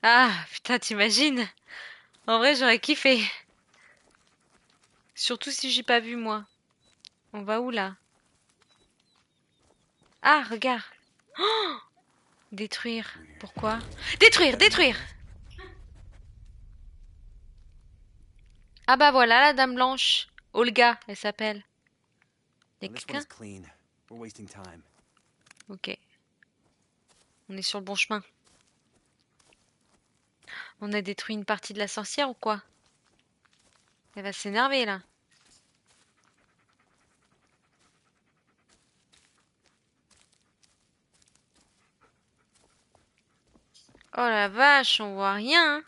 Ah, putain, t'imagines? En vrai, j'aurais kiffé. Surtout si j'ai pas vu moi. On va où là? Ah, regarde. Oh, détruire. Pourquoi? Détruire, détruire! Ah bah voilà la Dame Blanche. Olga, elle s'appelle. Y'a Well, this one quelqu'un? is clean. We're wasting time. Ok, on est sur le bon chemin. On a détruit une partie de la sorcière ou quoi? Elle va s'énerver là. Oh la vache, on voit rien, hein.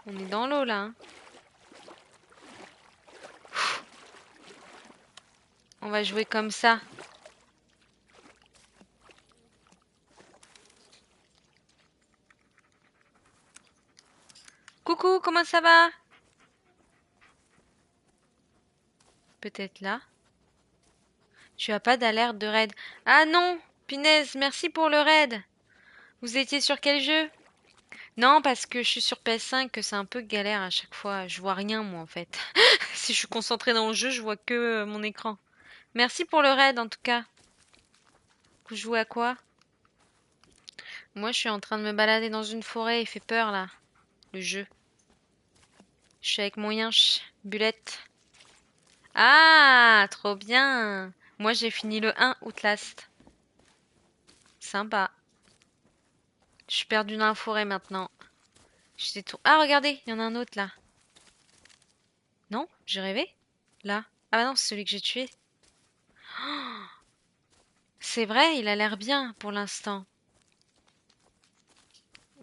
On est dans l'eau là, hein. On va jouer comme ça. Coucou, comment ça va? Peut-être là. Tu as pas d'alerte de raid. Ah non, punaise, merci pour le raid. Vous étiez sur quel jeu? Non, parce que je suis sur PS5, que c'est un peu galère à chaque fois. Je vois rien moi en fait. Si je suis concentrée dans le jeu, je vois que mon écran. Merci pour le raid en tout cas. Vous jouez à quoi? Moi, je suis en train de me balader dans une forêt. Il fait peur là, le jeu. Je suis avec mon yinche, Bulette. Ah, trop bien. Moi, j'ai fini le 1 Outlast. Sympa. Je suis perdue dans la forêt maintenant. Ah, regardez, il y en a un autre là. Non, j'ai rêvé? Là. Ah bah non, c'est celui que j'ai tué. C'est vrai, il a l'air bien pour l'instant.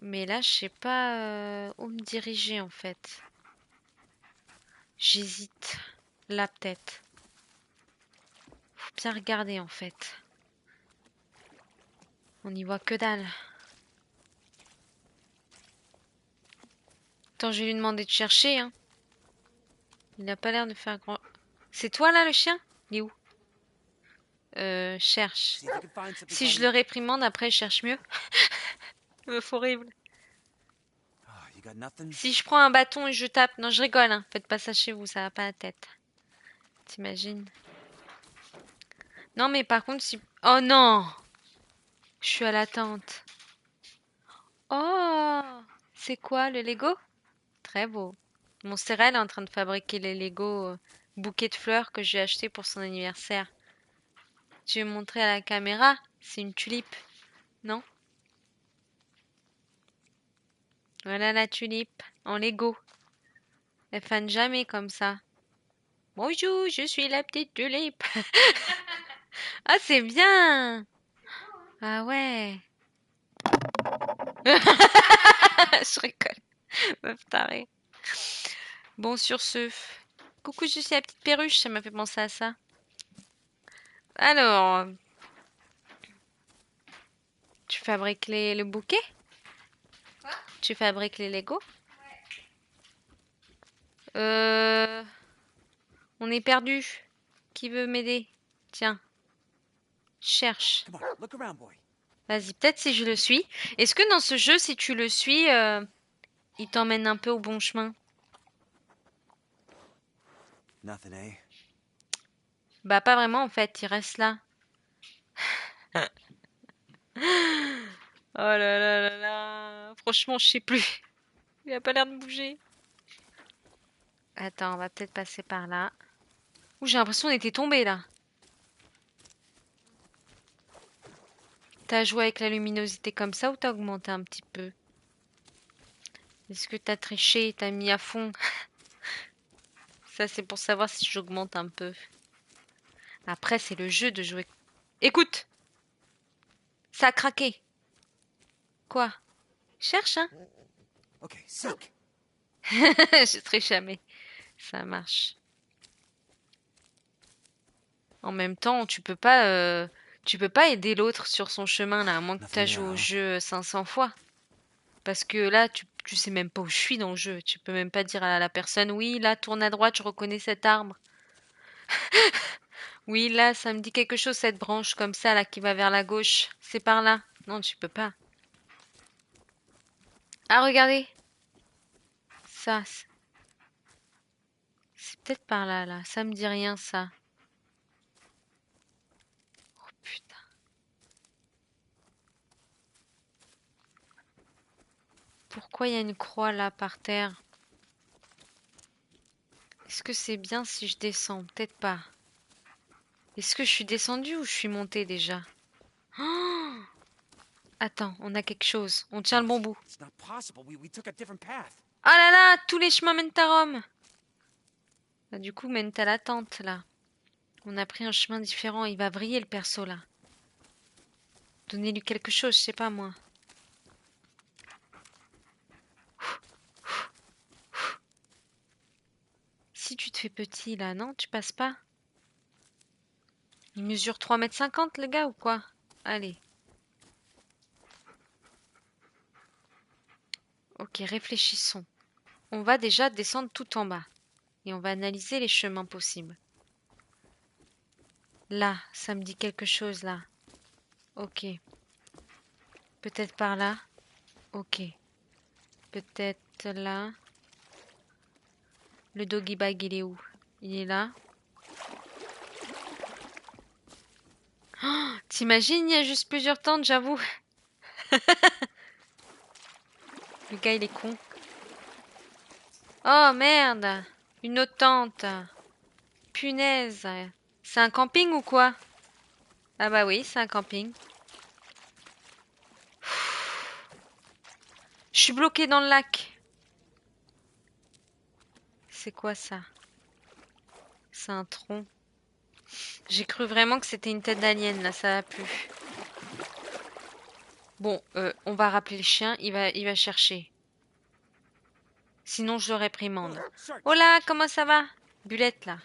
Mais là, je sais pas où me diriger en fait. J'hésite. Là, peut-être. Faut bien regarder en fait. On n'y voit que dalle. Attends, je vais lui demander de chercher, hein. Il n'a pas l'air de faire grand... C'est toi là le chien? Il est où? Cherche. See if you can find something. Si je le réprimande, après, il cherche mieux. C'est horrible. Ah, you got nothing? Si je prends un bâton et je tape... Non, je rigole, hein. Faites pas ça chez vous, ça va pas la tête. T'imagines? Non, mais par contre, si... Oh non! Je suis à l'attente. Oh! C'est quoi, le Lego? Très beau. Mon Cérel est en train de fabriquer les Lego bouquets de fleurs que j'ai acheté pour son anniversaire. Tu veux montrer à la caméra? C'est une tulipe, non? Voilà la tulipe, en Lego. Elle fane jamais comme ça. Bonjour, je suis la petite tulipe. Ah, c'est bien! Ah ouais. Je rigole. Meuf tarée. Bon, sur ce. Coucou, je suis la petite perruche, ça m'a fait penser à ça. Alors, tu fabriques le bouquet? Quoi? Tu fabriques les Lego? On est perdu. Qui veut m'aider? Tiens, cherche. Come on, look around, boy. Vas-y, peut-être si je le suis. Est-ce que dans ce jeu, si tu le suis, il t'emmène un peu au bon chemin? Nothing, eh? Bah, pas vraiment en fait, il reste là. Oh là là là là. Franchement, je sais plus. Il a pas l'air de bouger. Attends, on va peut-être passer par là. Ouh, j'ai l'impression qu'on était tombé là. T'as joué avec la luminosité comme ça ou t'as augmenté un petit peu? Est-ce que t'as triché et t'as mis à fond? Ça, c'est pour savoir si j'augmente un peu. Après, c'est le jeu de jouer. Écoute! Ça a craqué. Quoi? Cherche, hein? Okay, seek. Je triche jamais. Ça marche. En même temps, tu peux pas aider l'autre sur son chemin là, à moins que tu as joué au jeu 500 fois. Parce que là, tu sais même pas où je suis dans le jeu. Tu peux même pas dire à la personne, oui, là, tourne à droite, je reconnais cet arbre. Oui, là, ça me dit quelque chose, cette branche comme ça, là, qui va vers la gauche. C'est par là. Non, tu peux pas. Ah, regardez. Ça, c'est peut-être par là, là. Ça me dit rien, ça. Oh, putain. Pourquoi il y a une croix là par terre? Est-ce que c'est bien si je descends? Peut-être pas. Est-ce que je suis descendue ou je suis montée déjà? Oh, attends, on a quelque chose. On tient le bon bout. It's not possible. We took a different path. Ah là là, tous les chemins mènent à Rome. Bah, du coup, mènent à la tente là. On a pris un chemin différent. Il va vriller le perso là. Donnez-lui quelque chose, je sais pas moi. Si tu te fais petit là, non? Tu passes pas? Il mesure 3,50 m le gars ou quoi? Allez. Ok, réfléchissons. On va déjà descendre tout en bas. Et on va analyser les chemins possibles. Là, ça me dit quelque chose là. Ok. Peut-être par là. Ok. Peut-être là. Le doggy bag, il est où? Il est là. Oh, t'imagines, il y a juste plusieurs tentes, j'avoue. Le gars, il est con. Oh merde! Une autre tente. Punaise. C'est un camping ou quoi? Ah bah oui, c'est un camping. Je suis bloquée dans le lac. C'est quoi ça? C'est un tronc. J'ai cru vraiment que c'était une tête d'alien, là, ça va plus. Bon, on va rappeler le chien, il va chercher. Sinon, je le réprimande. Search. Oh là, comment ça va? Bulette, là.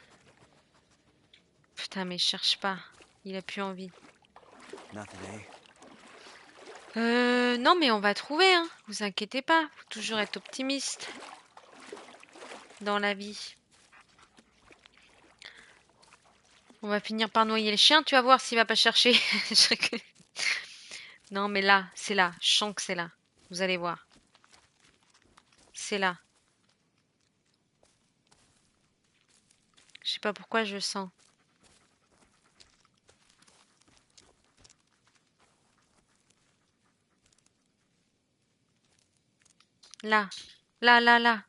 Putain, mais cherche pas. Il a plus envie. Nothing, eh? Non, mais on va trouver, hein. Vous inquiétez pas. Faut toujours être optimiste dans la vie. On va finir par noyer le chien. Tu vas voir s'il va pas chercher. Je rigole. Non, mais là, c'est là. Je sens que c'est là. Vous allez voir. C'est là. Je sais pas pourquoi je le sens. Là. Là, là, là.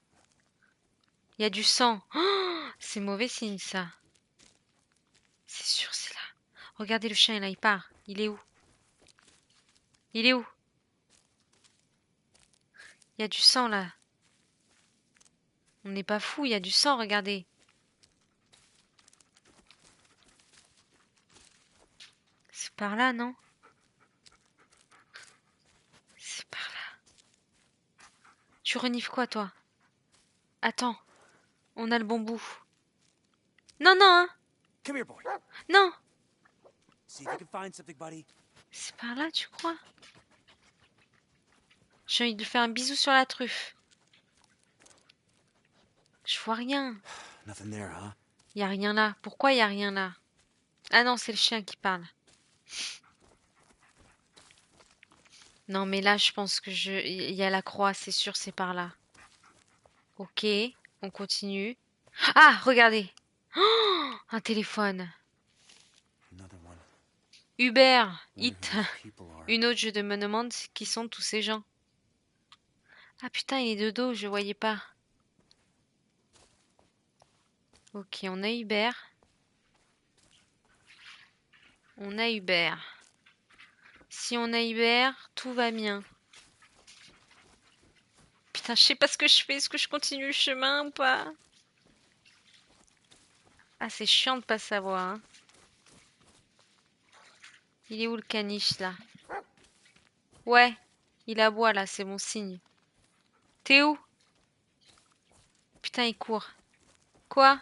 Il y a du sang. Oh, c'est mauvais signe, ça. C'est sûr, c'est là. Regardez le chien, là, il part. Il est où? Il est où? Il y a du sang, là. On n'est pas fou, il y a du sang, regardez. C'est par là, non? C'est par là. Tu renifles quoi, toi? Attends, on a le bon bout. Non, non, hein? Come here, boy. Non! See if you can find something, buddy. C'est par là, tu crois? J'ai envie de faire un bisou sur la truffe. Je vois rien. Nothing there, huh? Y a rien là. Pourquoi y a rien là? Ah non, c'est le chien qui parle. Non, mais là, je pense que il y a la croix, c'est sûr, c'est par là. Ok, on continue. Ah, regardez. Oh, un téléphone. Another one. Uber, Wonder who Hit. these people are. Une autre, je me demande qui sont tous ces gens. Ah putain, il est de dos, je voyais pas. Ok, on a Uber. On a Uber. Si on a Uber, tout va bien. Putain, je sais pas ce que je fais. Est-ce que je continue le chemin ou pas? Ah, c'est chiant de pas savoir, hein. Il est où le caniche, là? Ouais, il aboie, là, c'est bon signe. T'es où? Putain, il court. Quoi?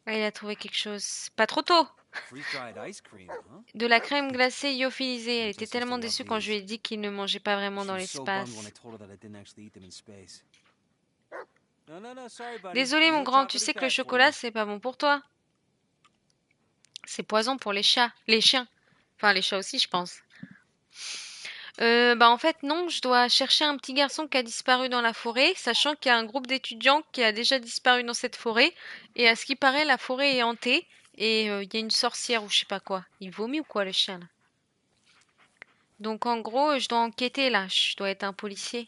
Ah, il a trouvé quelque chose. Pas trop tôt! Freeze-dried ice cream, huh? De la crème glacée lyophilisée. Elle était tellement déçue quand je lui ai dit qu'il ne mangeait pas vraiment She dans was so bummed when I l'espace. told her that I didn't actually eat them in space. No, sorry, buddy. Désolé, mon More grand, tu chocolate sais and que le cash for chocolat, you. c'est pas bon pour toi. C'est poison pour les chats, les chiens. Enfin, les chats aussi, je pense. Bah en fait non, je dois chercher un petit garçon qui a disparu dans la forêt, sachant qu'il y a un groupe d'étudiants qui a déjà disparu dans cette forêt. Et à ce qui paraît, la forêt est hantée et il y a une sorcière ou je sais pas quoi. Il vomit ou quoi le chien là? Donc en gros, je dois enquêter là. Je dois être un policier.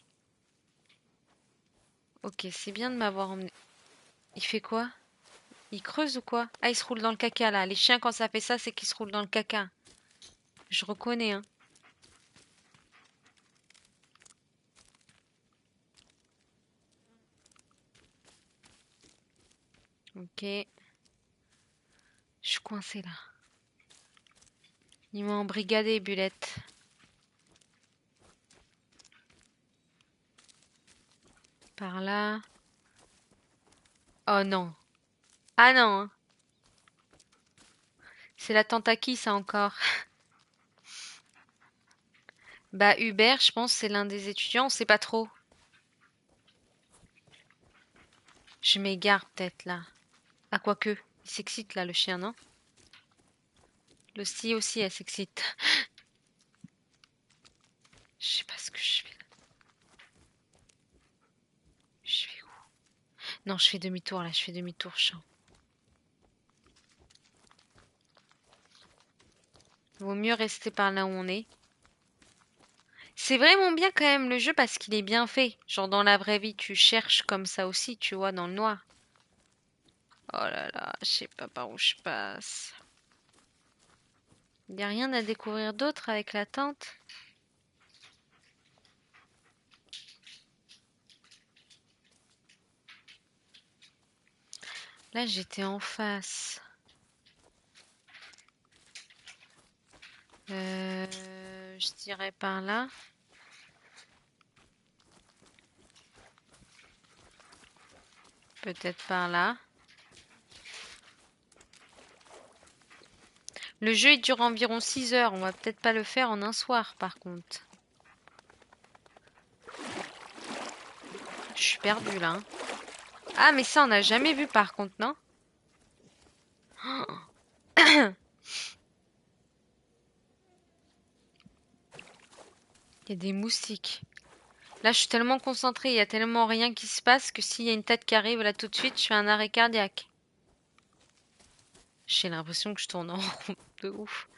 Ok, c'est bien de m'avoir emmené. Il fait quoi? Il creuse ou quoi? Ah, il se roule dans le caca là. Les chiens quand ça fait ça, c'est qu'ils se roulent dans le caca. Je reconnais hein. Ok. Je suis coincée là. Il m'a embrigadé, Bulette. Par là. Oh non. Ah non. Hein. C'est la tante à qui ça encore? Bah Hubert, je pense c'est l'un des étudiants, on sait pas trop. Je m'égare peut-être là. Ah quoique, il s'excite là le chien, non? Le scie aussi, elle s'excite. Je sais pas ce que je fais là. Je fais où? Non, je fais demi-tour là, je fais demi-tour, champ. Vaut mieux rester par là où on est. C'est vraiment bien quand même le jeu parce qu'il est bien fait. Genre dans la vraie vie, tu cherches comme ça aussi, tu vois, dans le noir. Oh là là, je sais pas par où je passe. Il n'y a rien à découvrir d'autre avec la tente? Là, j'étais en face. dirais par là. Peut-être par là. Le jeu il dure environ 6 heures. On va peut-être pas le faire en un soir par contre. Je suis perdue là. Hein. Ah mais ça on n'a jamais vu par contre, non? Il y a des moustiques. Là je suis tellement concentrée, il y a tellement rien qui se passe que s'il y a une tête qui arrive là tout de suite, je fais un arrêt cardiaque. J'ai l'impression que je tourne en rond de ouf.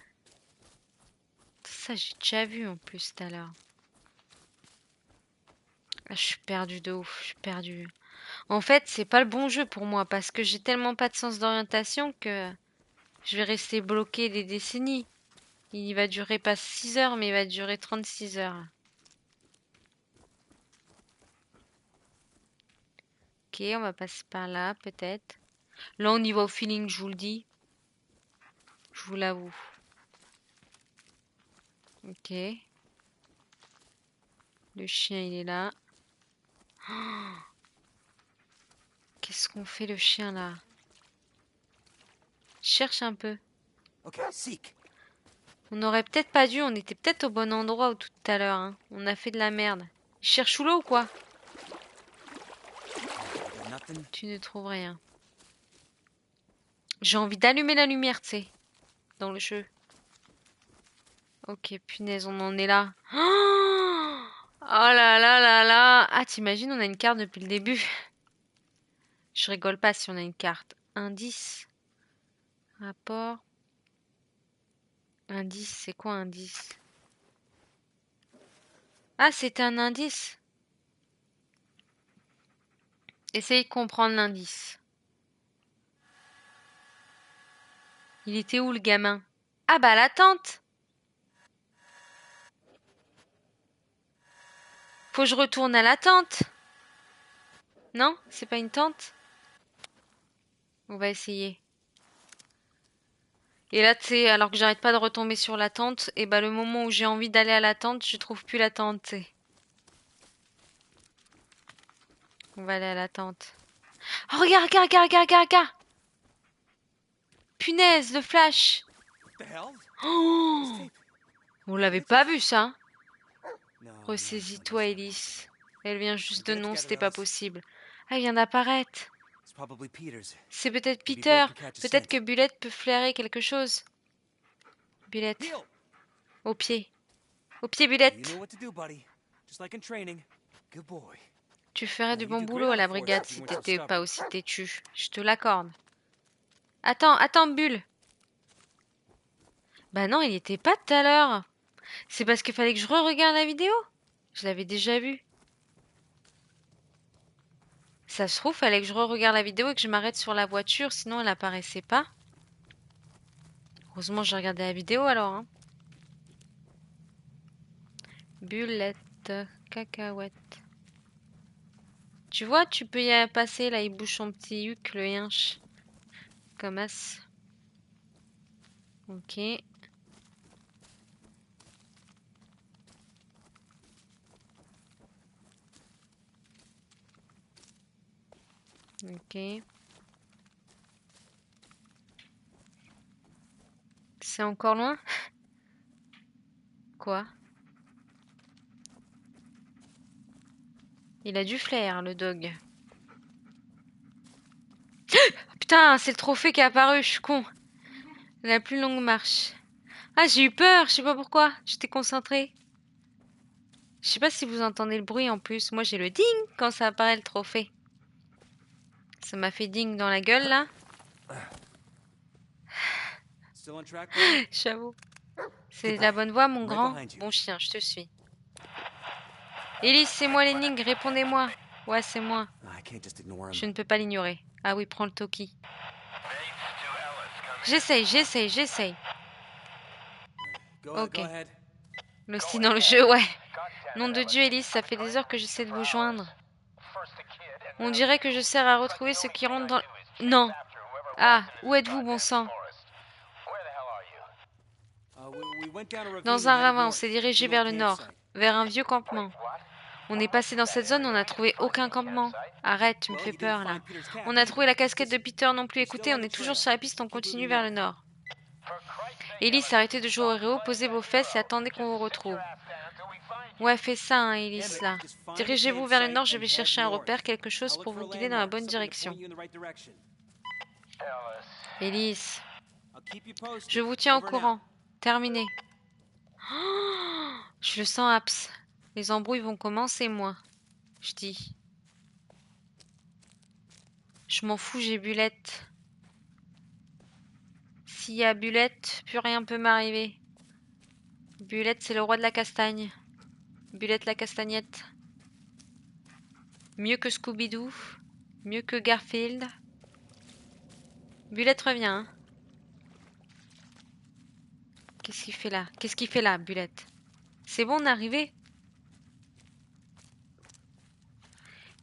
Ça j'ai déjà vu en plus tout à l'heure. Là, je suis perdue de ouf, je suis perdue. En fait, c'est pas le bon jeu pour moi parce que j'ai tellement pas de sens d'orientation que je vais rester bloquée des décennies. Il va durer pas 6 heures, mais il va durer 36 heures. Ok, on va passer par là, peut-être. Là, on y va au feeling, je vous le dis. Je vous l'avoue. Ok. Le chien, il est là. Oh, qu'est-ce qu'on fait, le chien, là? Je cherche un peu. Okay, seek. On aurait peut-être pas dû, on était peut-être au bon endroit tout à l'heure. Hein. On a fait de la merde. Il cherche sous l'eau ou quoi? Nothing. Tu ne trouves rien. J'ai envie d'allumer la lumière, tu sais, dans le jeu. Ok, punaise, on en est là. Oh là là là là. Ah, t'imagines, on a une carte depuis le début. Je rigole pas si on a une carte. Indice. Rapport. Indice, c'est quoi indice? Ah, c'était un indice. Essayez de comprendre l'indice. Il était où le gamin? Ah bah la tente. Faut que je retourne à la tente. Non? C'est pas une tente? On va essayer. Et là, tu sais, alors que j'arrête pas de retomber sur la tente, et bah le moment où j'ai envie d'aller à la tente, je trouve plus la tente, tu sais. On va aller à la tente. Oh, regarde, regarde, regarde, regarde, regarde, regarde. Punaise, le flash. What the hell? Oh, on l'avait pas vu, ça. No. Ressaisis-toi, Elise. Elle vient juste de Get it non, together, c'était pas Alice. possible. Ah, il vient d'apparaître. It's probably Peter's. C'est peut-être Maybe Peter. Bullet could catch a Peut-être que scent. Bulette peut flairer quelque chose. Bulette. Heel. Au pied. Au pied, You Bulette. know what to do, buddy. Just like in training. Good boy. Tu ferais du You bon do great boulot on à la the force brigade if you si weren't so t'étais pas stubborn. aussi têtu. Je te l'accorde. Attends, attends, Bulle. Bah non, il était pas tout à l'heure. C'est parce qu'il fallait que je re-regarde la vidéo. Je l'avais déjà vue. Ça se trouve, fallait que je re-regarde la vidéo et que je m'arrête sur la voiture, sinon elle apparaissait pas. Heureusement, j'ai regardé la vidéo alors. Hein. Bullette, cacahuète. Tu vois, tu peux y passer là, il bouge son petit huc, le yinche. Comme as. Ok. Ok. C'est encore loin? Quoi? Il a du flair, le dog. Putain, c'est le trophée qui est apparu, je suis con. La plus longue marche. Ah, j'ai eu peur, je sais pas pourquoi. J'étais concentrée. Je sais pas si vous entendez le bruit en plus. Moi, j'ai le ding quand ça apparaît le trophée. Ça m'a fait ding dans la gueule, là. Still on track, buddy? J'avoue. C'est la bonne voie, mon Right grand. behind you. Bon chien, je te suis. Elise, c'est moi l'énigme, répondez-moi. Ouais, c'est moi. I can't just ignore him. Je ne peux pas l'ignorer. Ah oui, prends le Toki. J'essaye, j'essaye, j'essaye. Go Ok. ahead. Le style dans le jeu, ouais. Nom de Dieu, Elise, ça fait des heures que j'essaie de vous joindre. On dirait que je sers à retrouver ceux qui rentrent dans... Non. Ah, où êtes-vous, bon sang? Dans un ravin, on s'est dirigé vers le nord, vers un vieux campement. On est passé dans cette zone, on n'a trouvé aucun campement. Arrête, tu me fais peur là. On a trouvé la casquette de Peter non plus. Écoutez, on est toujours sur la piste, on continue vers le nord. Ellis, arrêtez de jouer au héros, posez vos fesses et attendez qu'on vous retrouve. Ouais, fais ça, hein, Ellis, là. Dirigez-vous vers le nord, je vais chercher un repère, quelque chose pour vous guider dans la bonne direction. Ellis, je vous tiens au courant. Terminé. Oh, je le sens, Aps. Les embrouilles vont commencer, moi. Je dis. Je m'en fous, j'ai Bulette. S'il y a Bulette, plus rien peut m'arriver. Bulette, c'est le roi de la castagne. Bulette la castagnette. Mieux que Scooby-Doo. Mieux que Garfield. Bulette revient, hein. Qu'est-ce qu'il fait là? Qu'est-ce qu'il fait là, Bulette? C'est bon, on est arrivé?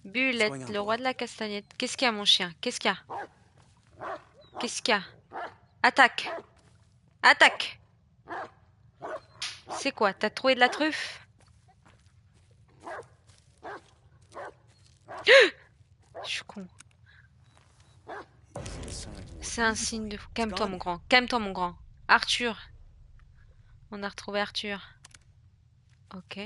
Bulette, le roi de la castagnette. Qu'est-ce qu'il y a, mon chien? Qu'est-ce qu'il y a? Qu'est-ce qu'il y a? Attaque! Attaque! C'est quoi? T'as trouvé de la truffe? Je suis con. C'est un signe de fou. Calme-toi, mon grand. Calme-toi, mon grand. Arthur. On a retrouvé Arthur. Ok.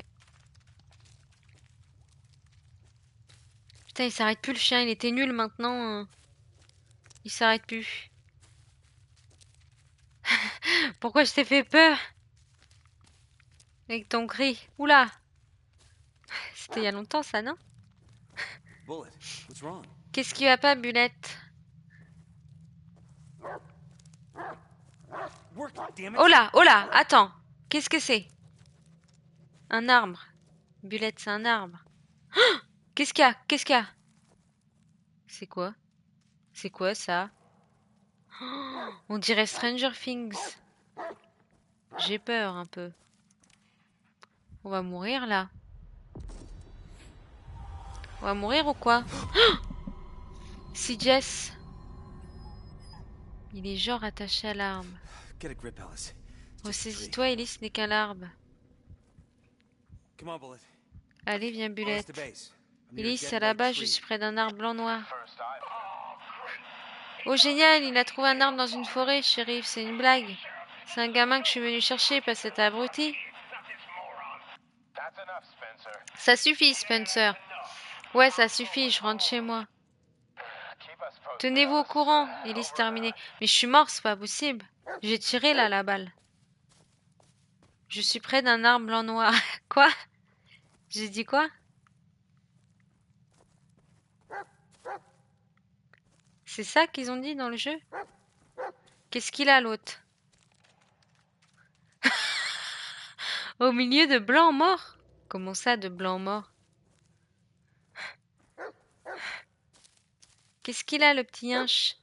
Putain, il s'arrête plus le chien. Il était nul maintenant. Il s'arrête plus. Pourquoi je t'ai fait peur? Avec ton cri. Oula. C'était il y a longtemps ça, non? Qu'est-ce qui va pas, Bulette? Oh là, oh là, attends. Qu'est-ce que c'est? Un arbre. Bulette, c'est un arbre. Oh, qu'est-ce qu'il y a? Qu'est-ce qu'il y a? C'est quoi? C'est quoi ça? Oh, on dirait Stranger Things. J'ai peur un peu. On va mourir là. On va mourir ou quoi? Oh, c'est Jess. Il est genre attaché à l'arbre. Ressaisis-toi, Ellie, ce n'est qu'un arbre. Allez, viens, Bulette. Ellie, c'est là-bas, je suis près d'un arbre blanc-noir. Oh, génial, il a trouvé un arbre dans une forêt, shérif, c'est une blague. C'est un gamin que je suis venu chercher, pas cet abruti. Ça suffit, Spencer. Ouais, ça suffit, je rentre chez moi. Tenez-vous au courant, Ellie, c'est terminé. Mais je suis mort, c'est pas possible. J'ai tiré là, la balle. Je suis près d'un arbre blanc-noir. Quoi? J'ai dit quoi? C'est ça qu'ils ont dit dans le jeu? Qu'est-ce qu'il a, l'autre? Au milieu de blancs morts? Comment ça, de blancs morts? Qu'est-ce qu'il a, le petit yinche?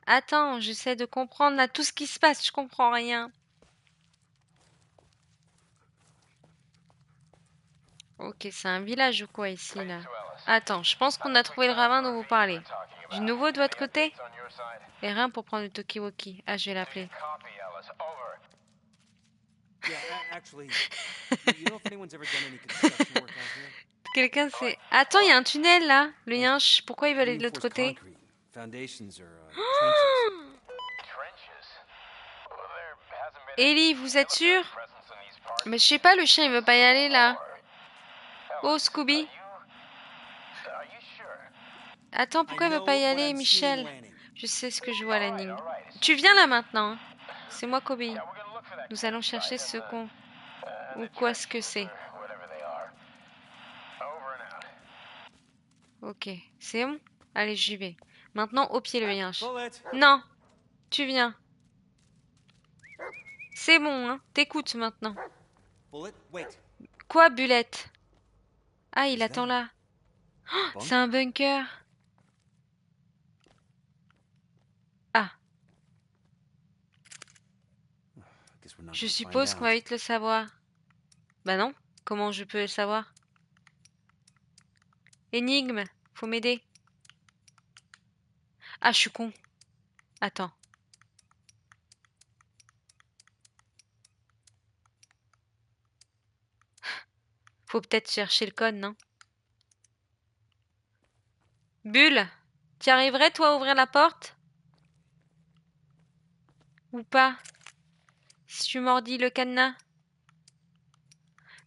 Attends, j'essaie de comprendre là tout ce qui se passe, je comprends rien. Ok, c'est un village ou quoi ici, là? Attends, je pense qu'on a trouvé le ravin dont vous parlez. Du nouveau de votre côté? Et rien pour prendre le talkie-walkie. Ah, je vais l'appeler. Quelqu'un c'est... Attends, il y a un tunnel là. Le yinche, pourquoi il veut aller de l'autre côté? Ellie, vous êtes sûr? Mais je sais pas, le chien il veut pas y aller là. Oh, Scooby. Attends, pourquoi il veut pas y aller, Michel? Je sais ce que je vois, Lanning. Tu viens là maintenant, hein? C'est moi, Kobe. Nous allons chercher ce con. Ou quoi ce que c'est. Ok, c'est bon? Allez, j'y vais. Maintenant, au pied le yinche. Non, tu viens. C'est bon, hein? T'écoutes maintenant. Quoi, Bulette? Ah, il attend là. Oh, c'est un bunker. Ah. Je suppose qu'on va vite le savoir. Bah non, comment je peux le savoir? Énigme, faut m'aider. Ah, je suis con. Attends. Faut peut-être chercher le code, non? Bulle, t'y arriverais, toi, à ouvrir la porte? Ou pas? Si tu mordis le cadenas?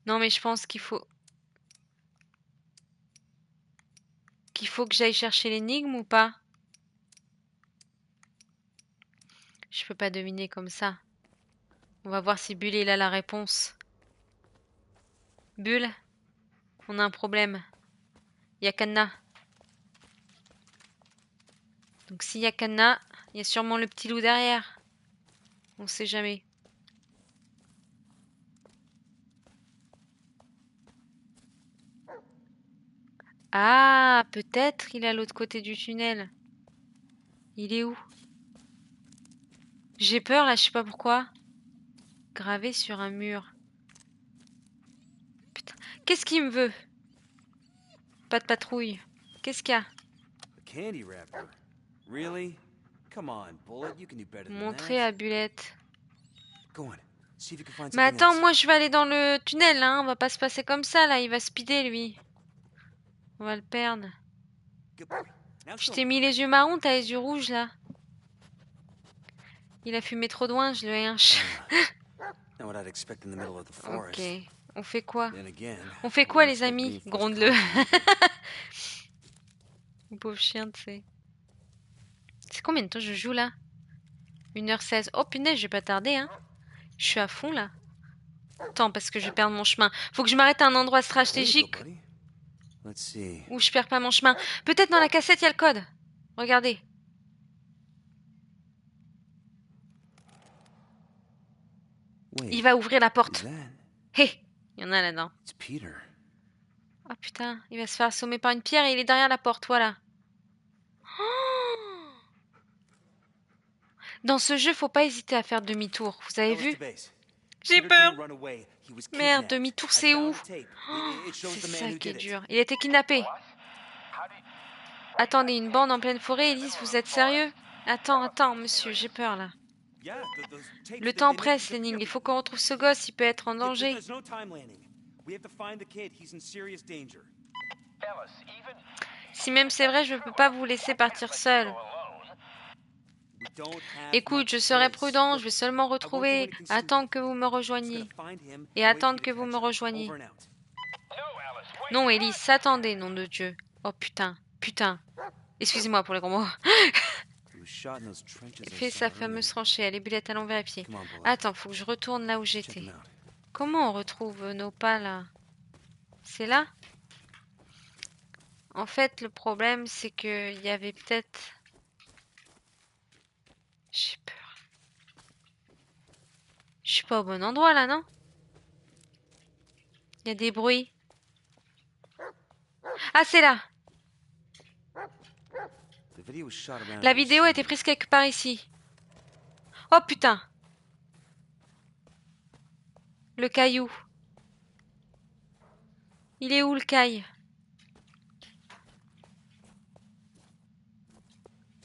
Non, mais je pense qu'il faut que j'aille chercher l'énigme ou pas? Je peux pas deviner comme ça. On va voir si Bulle il a la réponse. Bulle, on a un problème. Il y a cadenas. Donc s'il y a cadenas, il y a sûrement le petit loup derrière. On sait jamais. Ah, peut-être il est à l'autre côté du tunnel. Il est où? J'ai peur là, je sais pas pourquoi. Gravé sur un mur. Putain, qu'est-ce qu'il me veut? Pas de patrouille. Qu'est-ce qu'il y a? A candy wrapper? Really? Come on, Bullet, you can do better than Montrer that. à Bulette. Go on. See if you can find Mais something attends, else. moi je vais aller dans le tunnel, hein. On va pas se passer comme ça là. Il va speeder lui. On va le perdre. Good boy. Now Je show t'ai me. mis les yeux marrons, t'as les yeux rouges là. Il a fumé trop de loin, je le hinche. Not what I'd expect in the middle of the Ok. forest. On fait quoi? Then again, On fait I quoi wouldn't les expect amis? reinforced Gronde-le. concrete. Le pauvre chien, tu sais. C'est combien de temps je joue là? 1h16. Oh punaise, je vais pas tarder, hein. Je suis à fond là. Attends, parce que je vais perdre mon chemin. Faut que je m'arrête à un endroit There you go, stratégique buddy. Let's see. où je perds pas mon chemin. Peut-être dans la cassette, il y a le code. Regardez. Il Wait, va ouvrir la is porte. that? Hé, il y en a là-dedans. It's Peter. Oh putain, il va se faire assommer par une pierre et il est derrière la porte, voilà. Oh, dans ce jeu, faut pas hésiter à faire demi-tour. Vous avez Ellis vu? to base. J'ai Peter peur. didn't run away. He was Merde, kidnapped. demi-tour, I c'est où? found the tape. Oh, It shows c'est the man ça who qui est did it. dur. Il a été kidnappé. Attendez, une bande en pleine forêt, Elise, vous êtes sérieux? Attends, monsieur, j'ai peur là. Yeah, those tapes, Le they temps make presse, them l'énigme. Il disappear. faut qu'on retrouve ce gosse, il peut être en Yeah, danger. there's no time landing. We have to find the kid. He's in serious danger. Si même c'est vrai, je ne peux pas vous laisser partir seul. We don't have Écoute, much je serai choice. prudent, je Look, vais seulement I won't do retrouver, anything stupid. attendre que vous me Just rejoigniez. gotta find him Et and wait for attendre you que to vous me catch up. rejoigniez. Over and out. Non, Elise, attendez, nom de Dieu. Oh putain. Excusez-moi pour les gros mots. He was shot in those trenches Il I fait saw sa fameuse earlier. tranchée. Allez, Bulette, allons vérifier. Come on, Bullet. Attends, faut que je retourne là où Check j'étais. him out. Comment on retrouve nos pas là? C'est là? En fait, le problème, c'est que il y avait peut-être... J'ai peur. Je suis pas au bon endroit là, non? Il y a des bruits. Ah, c'est là! The video was shot around La here vidéo a été somewhere. prise quelque part ici. Oh putain! Le caillou. Il est où le caille?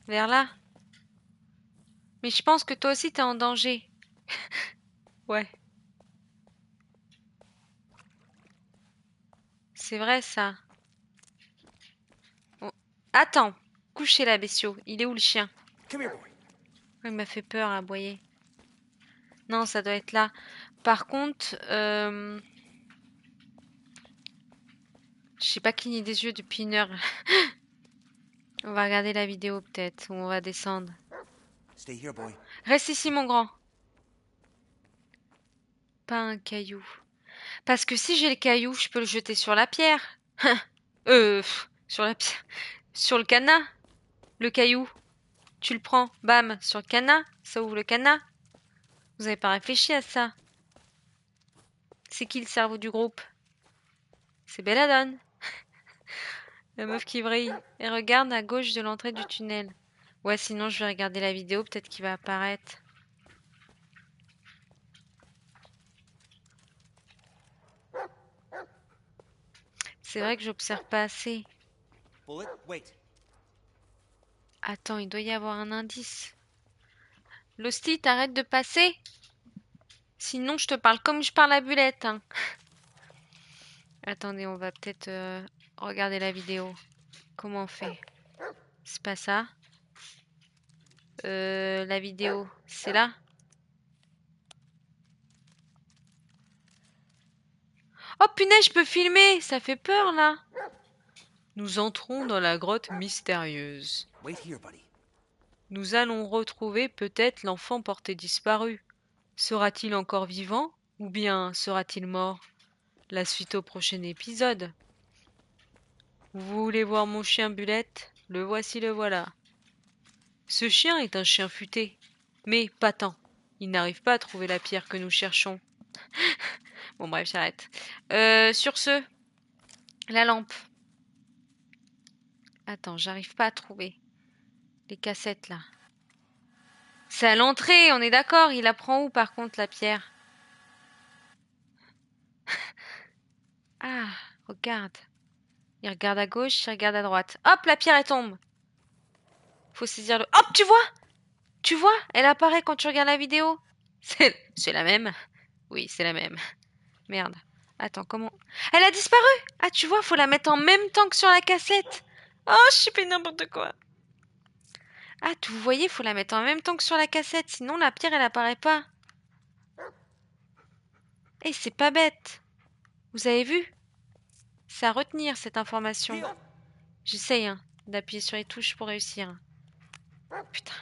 Vers là? Mais je pense que toi aussi t'es en danger. Ouais. C'est vrai ça. Oh. Attends. Couchez là, bestiaux. Il est où le chien? Come here, boy. Il m'a fait peur à aboyer. Non, ça doit être là. Par contre, j'ai pas cligné des yeux depuis 1 heure. On va regarder la vidéo peut-être, ou on va descendre. Stay here, boy. Reste ici, mon grand. Pas un caillou. Parce que si j'ai le caillou, je peux le jeter sur la pierre. Sur la pierre. Sur le cadenas. Le caillou. Tu le prends, bam, sur le cadenas. Ça ouvre le cadenas. Vous avez pas réfléchi à ça. C'est qui le cerveau du groupe? C'est Belladone. La meuf qui brille. Et regarde à gauche de l'entrée du tunnel. Ouais, sinon je vais regarder la vidéo, peut-être qu'il va apparaître. C'est vrai que j'observe pas assez. Bullet, wait. Attends, il doit y avoir un indice. L'hostie, t'arrêtes de passer? Sinon, je te parle comme je parle à Bulette. Hein. Attendez, on va peut-être regarder la vidéo. Comment on fait? C'est pas ça. La vidéo, c'est là? Oh punaise, je peux filmer! Ça fait peur là! Nous entrons dans la grotte mystérieuse. Wait here, buddy. Nous allons retrouver peut-être l'enfant porté disparu. Sera-t-il encore vivant ou bien sera-t-il mort? La suite au prochain épisode. Vous voulez voir mon chien Bulette? Le voici, le voilà. Ce chien est un chien futé, mais pas tant. Il n'arrive pas à trouver la pierre que nous cherchons. Bon bref, j'arrête. Sur ce, la lampe. Attends, j'arrive pas à trouver les cassettes là. C'est à l'entrée, on est d'accord. Il la prend où par contre la pierre? Ah, regarde. Il regarde à gauche, il regarde à droite. Hop, la pierre elle tombe. Faut saisir le... Hop, tu vois? Tu vois? Elle apparaît quand tu regardes la vidéo. C'est la même? Oui, c'est la même. Merde. Attends, comment... Elle a disparu! Ah, tu vois, faut la mettre en même temps que sur la cassette. Oh, je suis fait n'importe quoi. Ah, vous voyez, faut la mettre en même temps que sur la cassette, sinon la pierre, elle apparaît pas. Eh, c'est pas bête. Vous avez vu? C'est à retenir, cette information. Peel! J'essaye, hein, d'appuyer sur les touches pour réussir. Putain.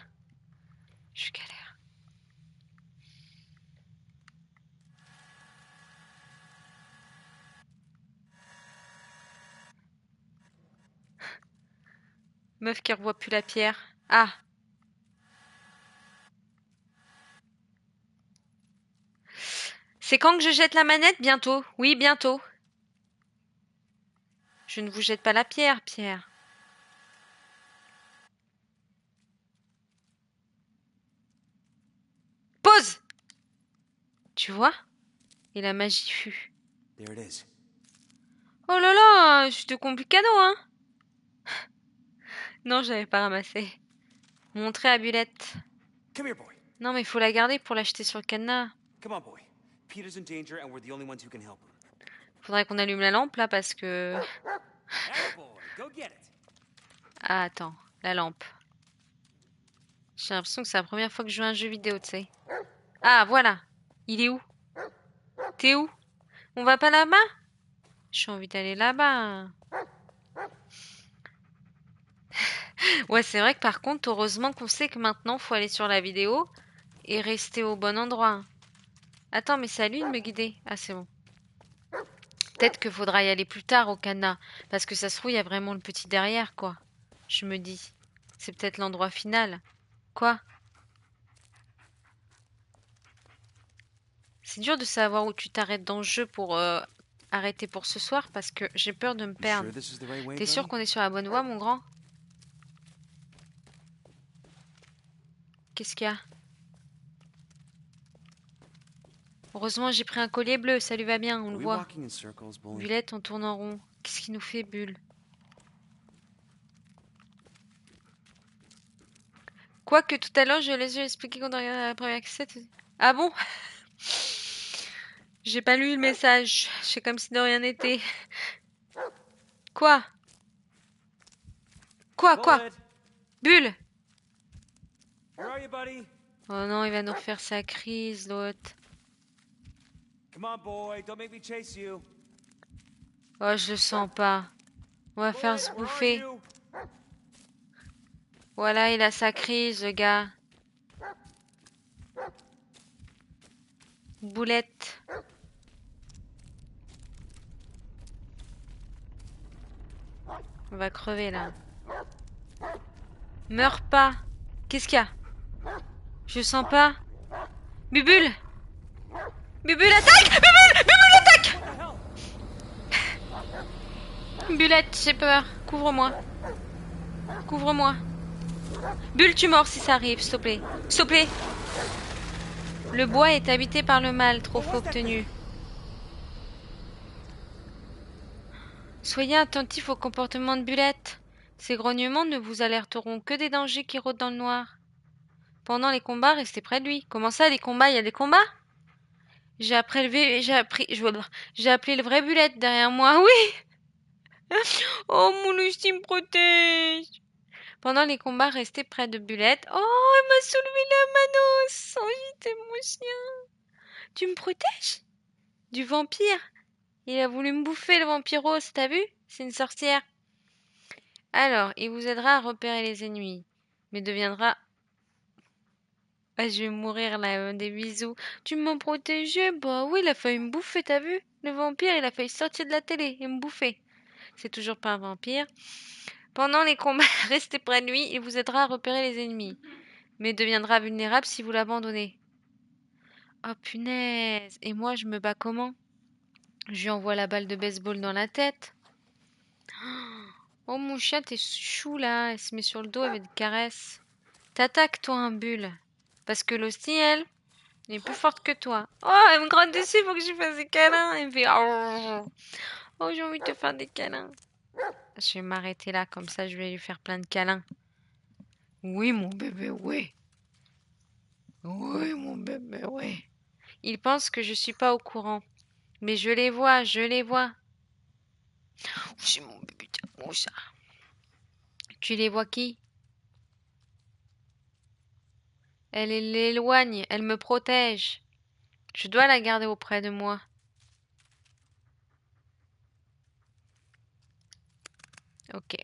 Je galère. Meuf qui revoit plus la pierre. Ah. C'est quand que je jette la manette? Bientôt. Oui, bientôt. Je ne vous jette pas la pierre, Pierre. Pause! Tu vois? Et la magie fut. There it is. Oh là là, je te complique cadeau, hein? Non, j'avais pas ramassé. Montrer à Bulette. Come here, boy. Non, mais il faut la garder pour l'acheter sur le cadenas. Come on, boy. Peter's in danger and we're the only ones who can help him. Faudrait qu'on allume la lampe là parce que... Attaboy, go get it. Ah, attends, la lampe. J'ai l'impression que c'est la première fois que je joue à un jeu vidéo, tu sais. Ah, voilà. Il est où? T'es où? On va pas là-bas? J'ai envie d'aller là-bas. Ouais, c'est vrai que par contre, heureusement qu'on sait que maintenant, faut aller sur la vidéo et rester au bon endroit. Attends, mais c'est à lui de me guider. Ah, c'est bon. Peut-être qu'il faudra y aller plus tard au cadenas. Parce que ça se trouve, il y a vraiment le petit derrière, quoi. Je me dis. C'est peut-être l'endroit final. Quoi? C'est dur de savoir où tu t'arrêtes dans le jeu pour arrêter pour ce soir parce que j'ai peur de me You perdre. sure this is the right way, T'es sûr buddy? qu'on est sur la bonne voie, mon grand? Qu'est-ce qu'il y a? Heureusement, j'ai pris un collier bleu, ça lui va bien, on Are le we voit. walking in circles, boy? Bulette, on tourne en rond. Qu'est-ce qui nous fait, Bulle? Quoique tout à l'heure, je les ai expliqué qu'on regarde la première cassette. Ah bon? J'ai pas lu le message. C'est comme si de rien n'était. Quoi? Quoi? Bullet, Bulle? where are you, buddy? Oh non, il va nous refaire sa crise, l'autre. Come on, boy. Don't make me chase you. Oh, je le sens pas. On va faire Bullet, se where are bouffer. you? Voilà, il a sa crise, le gars. Boulette. On va crever, là. Meurs pas. Qu'est-ce qu'il y a? Je sens pas. Bubule! Bubule, attaque! Bubule! Bubule, attaque! Bulette, j'ai peur. Couvre-moi. Couvre-moi. Bulle, tu mords si ça arrive, s'il te plaît. S'il te plaît. Le bois est habité par le mal, trophée obtenu. Soyez attentifs au comportement de Bulette. Ces grognements ne vous alerteront que des dangers qui rôdent dans le noir. Pendant les combats, restez près de lui. Comment ça, les combats? Il y a des combats? J'ai appelé, j'ai appelé le vrai Bullet derrière moi. Oui. Oh, mon Lucie me protège. Pendant les combats, restez près de Bullet. Oh, elle m'a soulevé la manos. Oh, j'étais mon chien. Tu me protèges? Du vampire. Il a voulu me bouffer, le vampiros, t'as vu? C'est une sorcière. Alors, il vous aidera à repérer les ennemis, mais deviendra... Ah, je vais mourir là, des bisous. Tu m'as protégé? Bah oui, il a failli me bouffer, t'as vu? Le vampire, il a failli sortir de la télé et me bouffer. C'est toujours pas un vampire. Pendant les combats, restez près de lui, il vous aidera à repérer les ennemis, mais deviendra vulnérable si vous l'abandonnez. Oh punaise! Et moi, je me bats comment? Je lui envoie la balle de baseball dans la tête. Oh mon chien, t'es chou là. Elle se met sur le dos avec des caresses. T'attaques toi un bulle. Parce que l'hostie, elle est plus forte que toi. Oh, elle me gratte dessus, faut que je lui fasse des câlins. Elle me fait... Oh, j'ai envie de te faire des câlins. Je vais m'arrêter là, comme ça je vais lui faire plein de câlins. Oui, mon bébé, oui. Oui, mon bébé, oui. Il pense que je suis pas au courant. Mais je les vois, je les vois. C'est mon bébé, où ça? Tu les vois qui? Elle l'éloigne, elle me protège. Je dois la garder auprès de moi. Ok.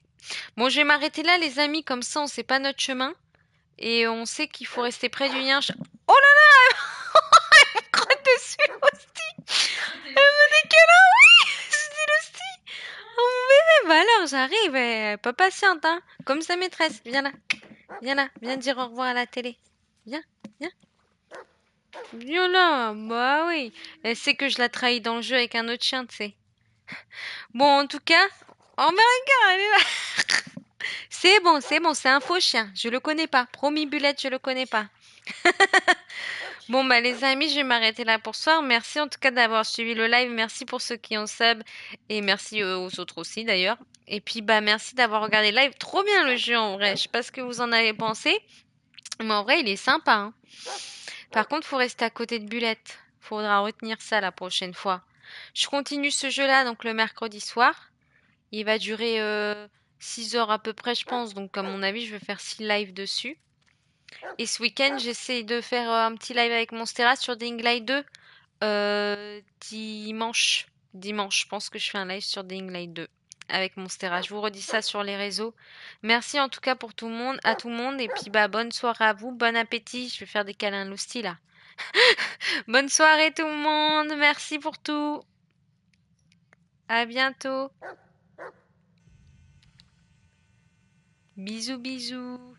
Bon, je vais m'arrêter là, les amis, comme ça on sait pas notre chemin. Et on sait qu'il faut rester près du lien. Oh là là! Elle me crotte dessus, l'hostie! Elle me dit que là, oui! Je dis l'hostie! Oh mon bébé, bah alors j'arrive, pas patiente, hein. Comme sa maîtresse. Viens là, viens dire au revoir à la télé. Viens, viens. Viens là, bah oui. Elle sait que je la trahis dans le jeu avec un autre chien, tu sais. Bon, en tout cas, oh mais regarde, elle est là. C'est bon, c'est un faux chien. Je le connais pas. Promis Bulette, je le connais pas. Bon, bah les amis, je vais m'arrêter là pour ce soir. Merci en tout cas d'avoir suivi le live. Merci pour ceux qui ont sub. Et merci aux autres aussi d'ailleurs. Et puis, bah merci d'avoir regardé le live. Trop bien le jeu en vrai. Je sais pas ce que vous en avez pensé. Mais en vrai, il est sympa, hein. Par contre, faut rester à côté de Bulette. Faudra retenir ça la prochaine fois. Je continue ce jeu-là donc le mercredi soir. Il va durer 6 heures à peu près, je pense. Donc, à mon avis, je vais faire 6 lives dessus. Et ce week-end, j'essaie de faire un petit live avec Monstera sur Dying Light 2. Dimanche. Dimanche, je pense que je fais un live sur Dying Light 2 avec Monstera. Je vous redis ça sur les réseaux. Merci en tout cas pour tout le monde, à tout le monde. Et puis, bah, bonne soirée à vous. Bon appétit. Je vais faire des câlins lousti là. Bonne soirée tout le monde. Merci pour tout. À bientôt. Bisous, bisous.